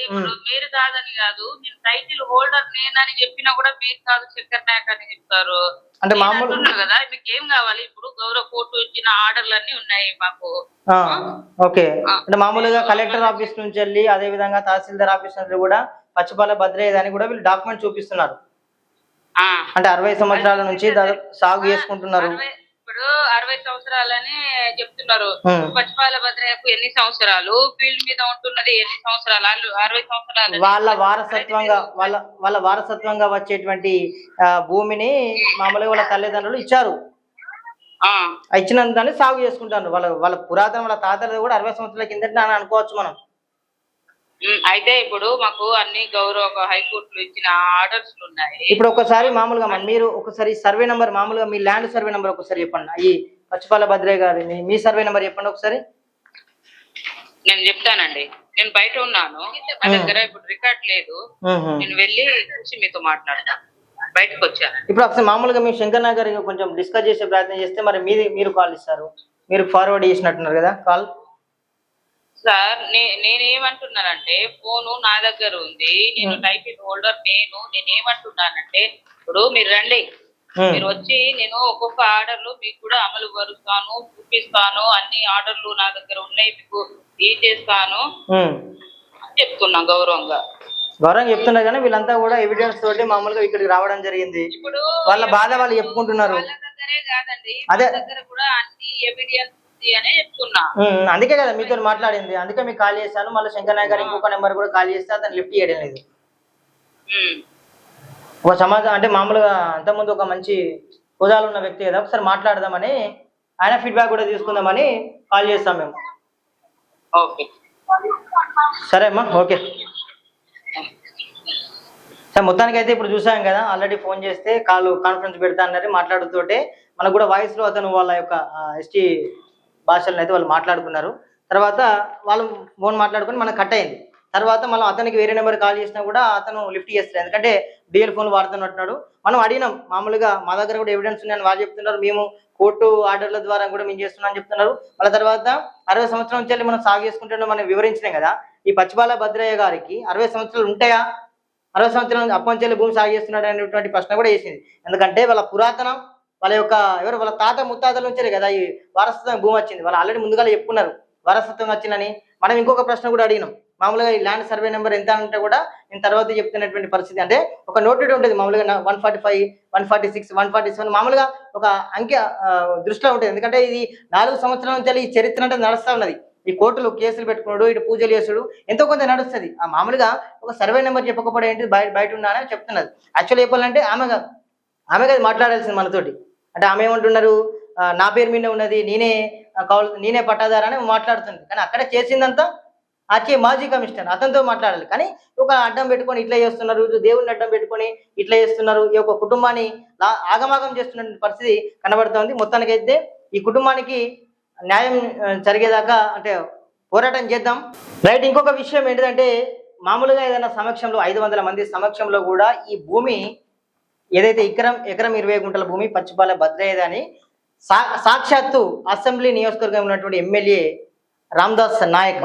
ఇప్పుడు మీరు కాదని కాదు, నేను టైటిల్ హోల్డర్ నేనని చెప్పినా కూడా మీరు కాదు శంకర్ నాయక్ అని చెప్తారు.
అంటే మామూలు
కదా, మీకు ఏం కావాలి? ఇప్పుడు గౌరవ కోర్టు ఇచ్చిన ఆర్డర్లు అన్ని ఉన్నాయి మాకు.
ఓకే, అంటే మామూలుగా కలెక్టర్ ఆఫీస్ నుంచి వెళ్ళి, అదే విధంగా తహసీల్దార్ ఆఫీస్ నుంచి కూడా పచ్చిపాల భద్రయ్య అని కూడా వీళ్ళు డాక్యుమెంట్ చూపిస్తున్నారు. అంటే 60 సంవత్సరాల నుంచి సాగు చేసుకుంటున్నారు.
ఇప్పుడు 60 సంవత్సరాలని చెప్తున్నారు. పచ్చిపాల భద్రయ్యకు ఎన్ని సంవత్సరాలు, ఫీల్డ్ మీద ఉంటున్నది ఎన్ని సంవత్సరాలు? 60 సంవత్సరాలు.
వాళ్ళ వారసత్వంగా వచ్చేటువంటి భూమిని మామూలుగా వాళ్ళ తల్లిదండ్రులు ఇచ్చారు. ఇచ్చినంత దాన్ని సాగు చేసుకుంటారు. వాళ్ళ పురాతన వాళ్ళ తాతలు కూడా 60 సంవత్సరాల కిందట అని అనుకోవచ్చు మనం.
అయితే ఇప్పుడు మాకు అన్ని గౌరవ హైకోర్టులు ఇచ్చిన ఆర్డర్స్ ఉన్నాయి.
ఇప్పుడు ఒకసారి మామూలుగా మీరు ఒకసారి సర్వే నెంబర్, మామూలుగా మీ ల్యాండ్ సర్వే నెంబర్ ఒకసారి చెప్పండి. ఈ పచ్చిపాల భద్రయ్య గారి మీ సర్వే నెంబర్ చెప్పండి ఒకసారి.
నేను చెప్తానండి, నేను బయట ఉన్నాను, నా దగ్గర ఇప్పుడు రికార్డ్ లేదు. నేను వెళ్ళి చూసి మీతో మాట్లాడతాను. బయటకు వచ్చాను.
ఇప్పుడు ఒకసారి మామూలుగా మీ శంకర్ నాయక్ గారు కొంచెం డిస్కస్ చేసే ప్రయత్నం చేస్తే, మరి మీరు కాల్ ఇస్తారు, మీరు ఫార్వర్డ్ చేసినట్టున్నారు కదా కాల్.
సార్ నేనేమంటున్నానంటే, ఫోను నా దగ్గర ఉంది, నేను టైటిల్ హోల్డర్ నేనేమంటున్నానంటే, ఇప్పుడు మీరు రండి, మీరు వచ్చి నేను ఒక్కొక్క ఆర్డర్లు మీకు కూడా అమలు పరుస్తాను, చూపిస్తాను, అన్ని ఆర్డర్లు నా దగ్గర ఉన్నాయి, మీకు చేస్తాను అని చెప్తున్నా గౌరవంగా.
గౌరవం చెప్తున్నారు కానీ వీళ్ళంతా కూడా ఎవిడెన్స్ తోటి మామూలుగా ఇక్కడికి రావడం జరిగింది.
ఇప్పుడు
వాళ్ళ బాధ వాళ్ళు చెప్పుకుంటున్నారు.
వాళ్ళ దగ్గరే కాదండి,
అదే.
మా దగ్గర కూడా అన్ని ఎవిడెన్స్ ఉంది అనే చెప్తున్నా.
అందుకే కదా మీతో మాట్లాడింది, అందుకే మీకు కాల్ చేశాను. మళ్ళీ శంకర్ నాయక్ గారు ఇంకొక నెంబర్ కూడా కాల్ చేస్తే అతను లిఫ్ట్ చేయడం లేదు. ఒక సమాజం అంటే మామూలుగా అంతకుముందు ఒక మంచి హోదాలు ఉన్న వ్యక్తి కదా, ఒకసారి మాట్లాడదామని ఆయన ఫీడ్బ్యాక్ కూడా తీసుకుందామని కాల్ చేస్తాం మేము.
ఓకే
సరే అమ్మా, ఓకే. సరే, మొత్తానికి అయితే ఇప్పుడు చూసాం కదా, ఆల్రెడీ ఫోన్ చేస్తే కాన్ఫరెన్స్ పెడతా అన్నారు. మాట్లాడుతుంటే మనకు కూడా వాయిస్లో అతను వాళ్ళ యొక్క ఎస్టీ భాషలను అయితే వాళ్ళు మాట్లాడుకున్నారు. తర్వాత వాళ్ళు ఫోన్ మాట్లాడుకుని మనకు కట్ అయింది. తర్వాత మనం అతనికి వేరే నెంబర్ కాల్ చేసినా కూడా అతను లిఫ్ట్ చేస్తారు, ఎందుకంటే డిఎల్ ఫోన్ వాడుతున్నట్టున్నాడు. మనం అడిగినాం, మామూలుగా మా దగ్గర కూడా ఎవిడెన్స్ ఉన్నాయని వాళ్ళు చెప్తున్నారు, మేము కోర్టు ఆర్డర్ల ద్వారా కూడా మేము చేస్తున్నాం చెప్తున్నారు. మళ్ళీ తర్వాత 60 సంవత్సరాల నుంచి మనం సాగు చేసుకుంటున్నాం మనం వివరించినాం కదా. ఈ పచ్చిపాల భద్రయ్య గారికి 60 సంవత్సరాలు ఉంటాయా, 60 సంవత్సరాల అప్పంచెల్లి భూమి సాగు చేస్తున్నాడు అనేటువంటి ప్రశ్న కూడా వేసింది. ఎందుకంటే వాళ్ళ పురాతనం వాళ్ళ యొక్క వాళ్ళ తాత ముత్తాతల నుంచే కదా ఈ వారసత్వం భూమి వచ్చింది. వాళ్ళు ఆల్రెడీ ముందుగా చెప్పుకున్నారు వారసత్వం వచ్చిందని. మనం ఇంకొక ప్రశ్న కూడా అడిగినాం, మామూలుగా ఈ ల్యాండ్ సర్వే నెంబర్ ఎంత అంటే కూడా నేను తర్వాత చెప్తున్నటువంటి పరిస్థితి. అంటే ఒక నోటెడ్ ఉంటుంది మామూలుగా 145, 146, 147 మామూలుగా ఒక అంకె దృష్టిలో ఉంటుంది. ఎందుకంటే ఇది 4 సంవత్సరాల నుంచి ఈ చరిత్ర అంటే నడుస్తూ ఉన్నది. ఈ కోర్టులు కేసులు పెట్టుకున్నాడు, ఇటు పూజలు చేసుడు ఎంతో కొంత నడుస్తుంది. ఆ మామూలుగా ఒక సర్వే నెంబర్ చెప్పకపోవడం ఏంటి, బయట ఉన్నానని చెప్తున్నది. యాక్చువల్లీ చెప్పాలంటే ఆమె కదా మాట్లాడాల్సింది మనతోటి. అంటే ఆమె ఏమంటున్నారు, నా పేరు మీద ఉన్నది, నేనే పట్టాదారని మాట్లాడుతుంది. కానీ అక్కడ చేసిందంతా మాజీ కమిషనర్ అతనితో మాట్లాడాలి. కానీ ఒక అడ్డం పెట్టుకొని ఇట్లా చేస్తున్నారు, దేవుడిని అడ్డం పెట్టుకొని ఇట్లా చేస్తున్నారు, ఈ యొక్క కుటుంబాన్ని ఆగమాగం చేస్తున్న పరిస్థితి కనబడుతోంది. మొత్తానికైతే ఈ కుటుంబానికి న్యాయం జరిగేదాకా అంటే పోరాటం చేద్దాం. రైట్. ఇంకొక విషయం ఏంటంటే మామూలుగా ఏదైనా సమక్షంలో 500 మంది సమక్షంలో కూడా ఈ భూమి ఏదైతే ఎకరం 20 గుంటల భూమి పచ్చిపాల భద్రయ్యది అని సాక్షాత్తు అసెంబ్లీ నియోజకవర్గం ఉన్నటువంటి ఎమ్మెల్యే రామదాస్ నాయక్,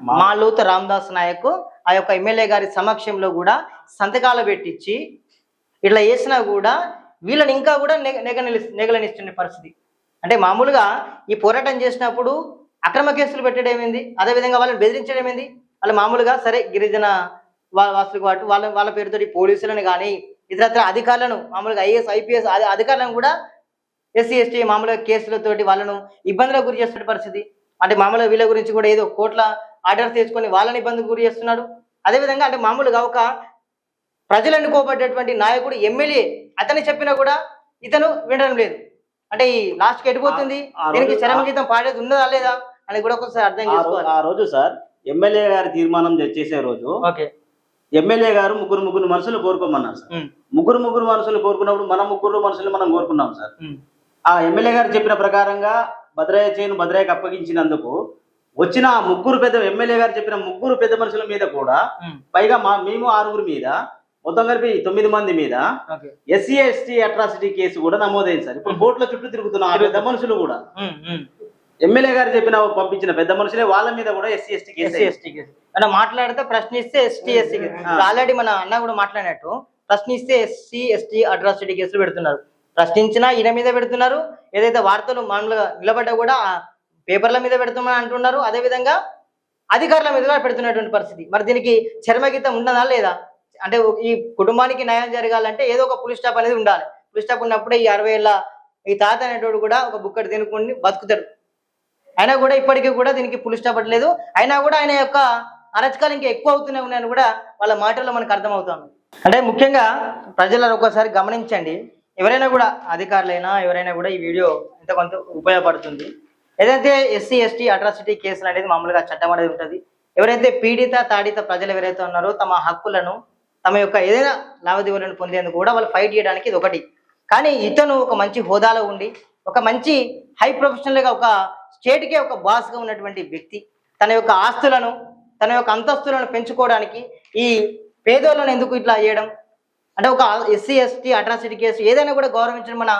మాలూత్ రామదాస్ నాయక్ ఆ యొక్క ఎమ్మెల్యే గారి సమక్షంలో కూడా సంతకాలు పెట్టించి ఇట్లా చేసినా కూడా వీళ్ళని ఇంకా కూడా నెగలనిస్తున్న పరిస్థితి. అంటే మామూలుగా ఈ పోరాటం చేసినప్పుడు అక్రమ కేసులు పెట్టడం ఏమైంది, అదేవిధంగా వాళ్ళని బెదిరించడం ఏంది. వాళ్ళు మామూలుగా సరే గిరిజన వాసులకు వాటి వాళ్ళ పేరుతో పోలీసులను కానీ ఇతరత్ర అధికారులను మామూలుగా ఐఏఎస్ ఐపీఎస్ అధికారులను కూడా ఎస్సీ ఎస్టీ మామూలుగా కేసులతోటి వాళ్ళను ఇబ్బందులకు గురి చేస్తున్న పరిస్థితి. అంటే మామూలుగా వీళ్ళ గురించి కూడా ఏదో కోట్ల ఆర్డర్స్ తెచ్చుకొని వాళ్ళని ఇబ్బందికి గురి చేస్తున్నాడు. అదేవిధంగా అంటే మామూలుగా ఒక ప్రజలు ఎన్నుకోబడ్డటువంటి నాయకుడు ఎమ్మెల్యే అతని చెప్పినా కూడా ఇతను వినడం లేదు. అంటే ఈ లాస్ట్కి ఎడిపోతుంది, దీనికి చరమగీతం పాడేది ఉన్నదా లేదా అని కూడా ఒకసారి అర్థం చేసుకోవాలి.
ఆ రోజు సార్ ఎమ్మెల్యే గారి తీర్మానం చేసే రోజు ఎమ్మెల్యే గారు ముగ్గురు మనుషులు కోరుకోమన్నారు సార్. ముగ్గురు మనుషులు కోరుకున్నప్పుడు మన ముగ్గురు మనుషులు మనం కోరుకున్నాం సార్. ఆ ఎమ్మెల్యే గారు చెప్పిన ప్రకారంగా భద్రయ్య చేను భద్రయ్యకి అప్పగించినందుకు వచ్చిన ఆ ఎమ్మెల్యే గారు చెప్పిన ముగ్గురు పెద్ద మనుషుల మీద కూడా పైగా మేము 6 మీద మొత్తం కలిపి 9 మంది మీద ఎస్సీ ఎస్టీ అట్రాసిటీ కేసు కూడా నమోదైంది సార్. ఇప్పుడు కోర్టుల చుట్టూ తిరుగుతున్న ఆ పెద్ద మనుషులు కూడా ఎమ్మెల్యే గారు పంపించిన పెద్ద మనుషులే వాళ్ళ మీద కూడా ఎస్సీ ఎస్టీ కేసు
అంటే మాట్లాడితే ప్రశ్నిస్తే ఎస్టీ ఎస్టీ ఆల్రెడీ మన అన్న కూడా మాట్లాడినట్టు ప్రశ్నిస్తే ఎస్సీ ఎస్టీ అట్రాసిటీ కేసులు పెడుతున్నారు. ప్రశ్నించినా ఈయన మీద పెడుతున్నారు, ఏదైతే వార్తలు మామూలుగా నిలబడ్డా కూడా పేపర్ల మీద పెడుతున్నామని అంటున్నారు, అదేవిధంగా అధికారుల మీద కూడా పెడుతున్నటువంటి పరిస్థితి. మరి దీనికి చర్మగీతం ఉండదా లేదా? అంటే ఈ కుటుంబానికి న్యాయం జరగాలంటే ఏదో ఒక పులి స్టాప్ అనేది ఉండాలి. పులి స్టాప్ ఉన్నప్పుడే ఈ 60 ఏళ్ళ ఈ తాత అనేటోడు కూడా ఒక బుక్కటి తినుకొని బతుకుతాడు. అయినా కూడా ఇప్పటికీ కూడా దీనికి పులి స్టాప్ లేదు. అయినా కూడా ఆయన యొక్క అరచకాలు ఇంకా ఎక్కువ అవుతూనే ఉన్నాయని కూడా వాళ్ళ మాటల్లో మనకు అర్థమవుతుంది. అంటే ముఖ్యంగా ప్రజలను ఒకసారి గమనించండి, ఎవరైనా కూడా అధికారులైనా ఎవరైనా కూడా ఈ వీడియో ఎంత కొంత ఉపయోగపడుతుంది. ఏదైతే ఎస్సీ ఎస్టీ అట్రాసిటీ కేసులు అనేది మామూలుగా చట్టం అనేది ఉంటుంది. ఎవరైతే పీడిత తాడిత ప్రజలు ఎవరైతే ఉన్నారో తమ హక్కులను తమ యొక్క ఏదైనా లావాదేవీలను పొందేందుకు కూడా వాళ్ళు ఫైట్ చేయడానికి ఇది ఒకటి. కానీ ఇతను ఒక మంచి హోదాలో ఉండి ఒక మంచి హై ప్రొఫెషనల్గా ఒక స్టేట్కే ఒక బాస్గా ఉన్నటువంటి వ్యక్తి తన యొక్క ఆస్తులను తన యొక్క అంతస్తులను పెంచుకోవడానికి ఈ పేదోళ్ళను ఎందుకు ఇట్లా చేయడం? అంటే ఒక ఎస్సీ ఎస్టీ అట్రాసిటీ కేసు ఏదైనా కూడా గౌరవించడం మన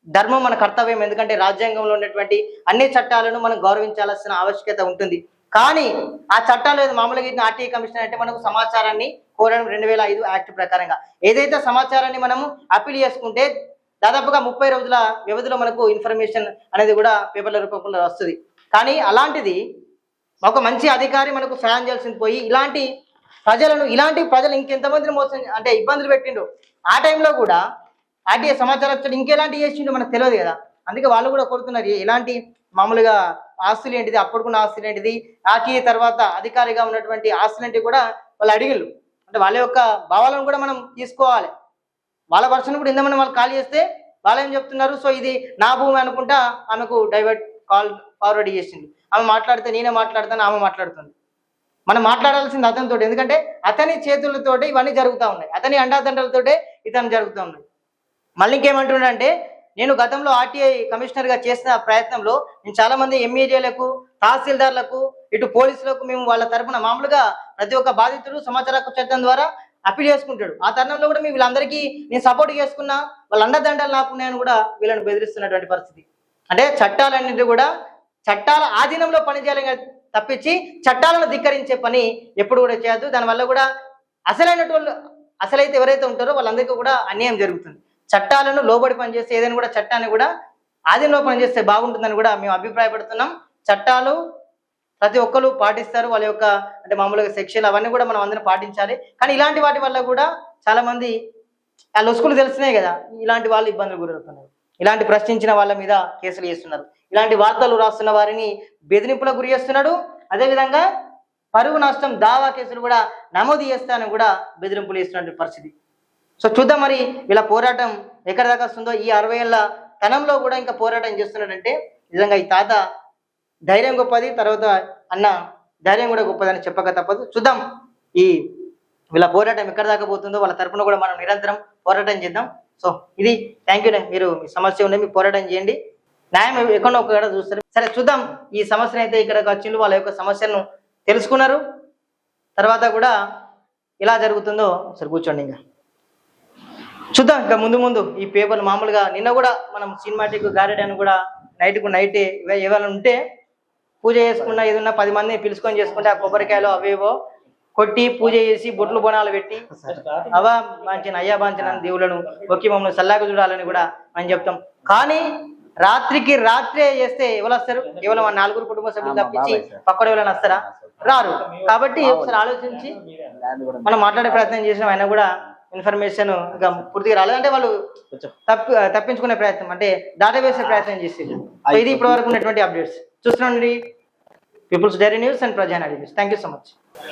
ధర్మం, మన కర్తవ్యం. ఎందుకంటే రాజ్యాంగంలో ఉన్నటువంటి అన్ని చట్టాలను మనం గౌరవించాల్సిన ఆవశ్యకత ఉంటుంది. కానీ ఆ చట్టాలు మామూలుగా ఇచ్చిన ఆర్టీఐ కమిషనర్ అంటే మనకు సమాచారాన్ని కోరడం 2005 యాక్ట్ ప్రకారంగా ఏదైతే సమాచారాన్ని మనము అప్పీల్ చేసుకుంటే దాదాపుగా 30 రోజుల వ్యవధిలో మనకు ఇన్ఫర్మేషన్ అనేది కూడా పేపర్ల రూపంలో వస్తుంది. కానీ అలాంటిది ఒక మంచి అధికారి మనకు సాయం చేయాల్సింది పోయి ఇలాంటి ప్రజలు ఇంకెంతమందిని మోసం అంటే ఇబ్బందులు పెట్టిండు. ఆ టైంలో కూడా ఆర్టీఐ సమాచారం ఇంకెలాంటి చేసిండు మనకు తెలియదు కదా. అందుకే వాళ్ళు కూడా కోరుతున్నారు ఇలాంటి మామూలుగా ఆస్తులు ఏంటిది, అప్పటికున్న ఆస్తులు ఏంటిది, ఆకి తర్వాత అధికారిగా ఉన్నటువంటి ఆస్తులు ఏంటి కూడా వాళ్ళు అడిగిళ్ళు. అంటే వాళ్ళ యొక్క భావాలను కూడా మనం తీసుకోవాలి. వాళ్ళ వర్షన్ కూడా ఇంతమంది వాళ్ళు కాల్ చేస్తే వాళ్ళు ఏం చెప్తున్నారు, సో ఇది నా భూమి అనుకుంటా ఆమెకు డైవర్ట్ కాల్ ఫార్వర్డ్ చేసింది. ఆమె మాట్లాడితే నేనే మాట్లాడతాను, ఆమె మాట్లాడుతుంది. మనం మాట్లాడాల్సింది అతనితో, ఎందుకంటే అతని చేతులతోటి ఇవన్నీ జరుగుతూ ఉన్నాయి, అతని అండాదండలతోటే ఇతను జరుగుతూ ఉన్నాయి. మళ్ళీ ఇంకేమంటున్నాడంటే నేను గతంలో ఆర్టీఐ కమిషనర్గా చేసిన ప్రయత్నంలో నేను చాలా మంది ఎంఏజేలకు, తహసీల్దార్లకు, ఇటు పోలీసులకు మేము వాళ్ళ తరఫున మామూలుగా ప్రతి ఒక్క బాధితుడు సమాచార హక్కు చట్టం ద్వారా అప్పీల్ చేసుకుంటాడు. ఆ తరుణంలో కూడా మేము వీళ్ళందరికీ నేను సపోర్ట్ చేసుకున్నా, వాళ్ళ అండదండలు నాకున్నాయని కూడా వీళ్ళని బెదిరిస్తున్నటువంటి పరిస్థితి. అంటే చట్టాలన్నింటి కూడా చట్టాల ఆధీనంలో పనిచేయాలని తప్పించి చట్టాలను ధిక్కరించే పని ఎప్పుడు కూడా చేయొద్దు. దానివల్ల కూడా అసలైతే ఎవరైతే ఉంటారో వాళ్ళందరికీ కూడా అన్యాయం జరుగుతుంది. చట్టాలను లోబడి పనిచేస్తే ఏదైనా కూడా చట్టాన్ని కూడా ఆధీనంలో పనిచేస్తే బాగుంటుందని కూడా మేము అభిప్రాయపడుతున్నాం. చట్టాలు ప్రతి ఒక్కరు పాటిస్తారు, వాళ్ళ యొక్క అంటే మామూలుగా సెక్షన్లు అవన్నీ కూడా మనం అందరం పాటించాలి. కానీ ఇలాంటి వాటి వల్ల కూడా చాలా మంది ఆ లొసుకులు తెలిసినాయి కదా, ఇలాంటి వాళ్ళు ఇబ్బందులు గురవుతున్నారు. ఇలాంటి ప్రశ్నించిన వాళ్ళ మీద కేసులు చేస్తున్నారు, ఇలాంటి వార్తలు రాస్తున్న వారిని బెదిరింపులకు గురి చేస్తున్నాడు. అదేవిధంగా పరువు నష్టం దావా కేసులు కూడా నమోదు చేస్తానని కూడా బెదిరింపులు చేస్తున్నటువంటి పరిస్థితి. సో చూద్దాం మరి వీళ్ళ పోరాటం ఎక్కడ దాకా వస్తుందో. ఈ 60 ఏళ్ళ తనంలో కూడా ఇంకా పోరాటం చేస్తున్నాడంటే నిజంగా ఈ తాత ధైర్యం గొప్పది, తర్వాత అన్న ధైర్యం కూడా గొప్పదని చెప్పక తప్పదు. చూద్దాం ఈ వీళ్ళ పోరాటం ఎక్కడ దాకా పోతుందో. వాళ్ళ తరపున కూడా మనం నిరంతరం పోరాటం చేద్దాం. సో ఇది థ్యాంక్ యూ. మీరు మీ సమస్య ఉండే మీ పోరాటం చేయండి, న్యాయం ఎక్కడో ఒక చూస్తారు. సరే చూద్దాం ఈ సమస్యను అయితే ఇక్కడికి వచ్చిండ్రు, వాళ్ళ యొక్క సమస్యను తెలుసుకున్నారు. తర్వాత కూడా ఎలా జరుగుతుందో సరే కూర్చోండి. ఇంకా చూద్దాం ఇంకా ముందు ఈ పేపర్లు మామూలుగా నిన్న కూడా మనం సినిమాటిక్ గార్డెన్ కూడా నైటే ఏమైనా ఉంటే పూజ చేసుకున్న ఏదన్నా 10 మందిని పిలుచుకొని చేసుకుంటే ఆ కొబ్బరికాయలు అవేవో కొట్టి పూజ చేసి బొట్లు బొనాలు పెట్టి అవా బాంచిన అయ్యా బాంచిన దేవులను ఒక్కి మమ్మల్ని సల్లాగా చూడాలని కూడా మనం చెప్తాం. కానీ రాత్రికి రాత్రే చేస్తే ఎవరు వస్తారు? కేవలం 4 కుటుంబ సభ్యులు తప్పించి పక్కన ఎవరైనా వస్తారా? రారు. కాబట్టి ఒకసారి ఆలోచించి మనం మాట్లాడే ప్రయత్నం చేసినాం. అయినా కూడా ఇన్ఫర్మేషన్ ఇంకా పూర్తిగా రాలేదంటే వాళ్ళు తప్పించుకునే ప్రయత్నం అంటే దాటా వేసే ప్రయత్నం చేసేది. ఇది ఇప్పటి వరకు ఉన్నటువంటి అప్డేట్స్ చూస్తున్నాండి People's dairy news and Prajanadi news. Thank you so much.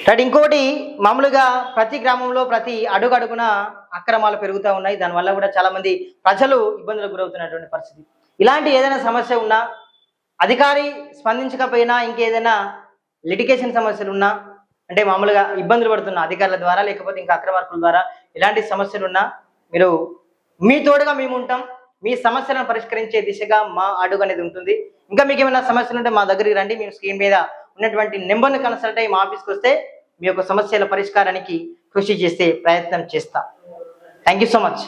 Right, ఇంకోటి మామూలుగా ప్రతి గ్రామంలో ప్రతి అడుగడుగున అక్రమాలు పెరుగుతూ ఉన్నాయి. దానివల్ల కూడా చాలా మంది ప్రజలు ఇబ్బందులకు గురవుతున్నటువంటి పరిస్థితి. ఇలాంటి ఏదైనా సమస్య ఉన్నా, అధికారి స్పందించకపోయినా, ఇంకేదైనా లిటిగేషన్ సమస్యలు ఉన్నా, అంటే మామూలుగా ఇబ్బందులు పడుతున్న అధికారుల ద్వారా లేకపోతే ఇంకా అక్రమార్కుల ద్వారా ఇలాంటి సమస్యలు ఉన్నా మీరు మీ తోడుగా మేము ఉంటాం. మీ సమస్యలను పరిష్కరించే దిశగా మా అడుగు అనేది ఉంటుంది. ఇంకా మీకు ఏమైనా సమస్యలు ఉంటే మా దగ్గరికి రండి. మేము స్క్రీన్ మీద ఉన్నటువంటి నెంబర్ని కన్సల్ట్ అయ్యి మా ఆఫీస్కి వస్తే మీ యొక్క సమస్యల పరిష్కారానికి కృషి చేసే ప్రయత్నం చేస్తాం. Thank you so much.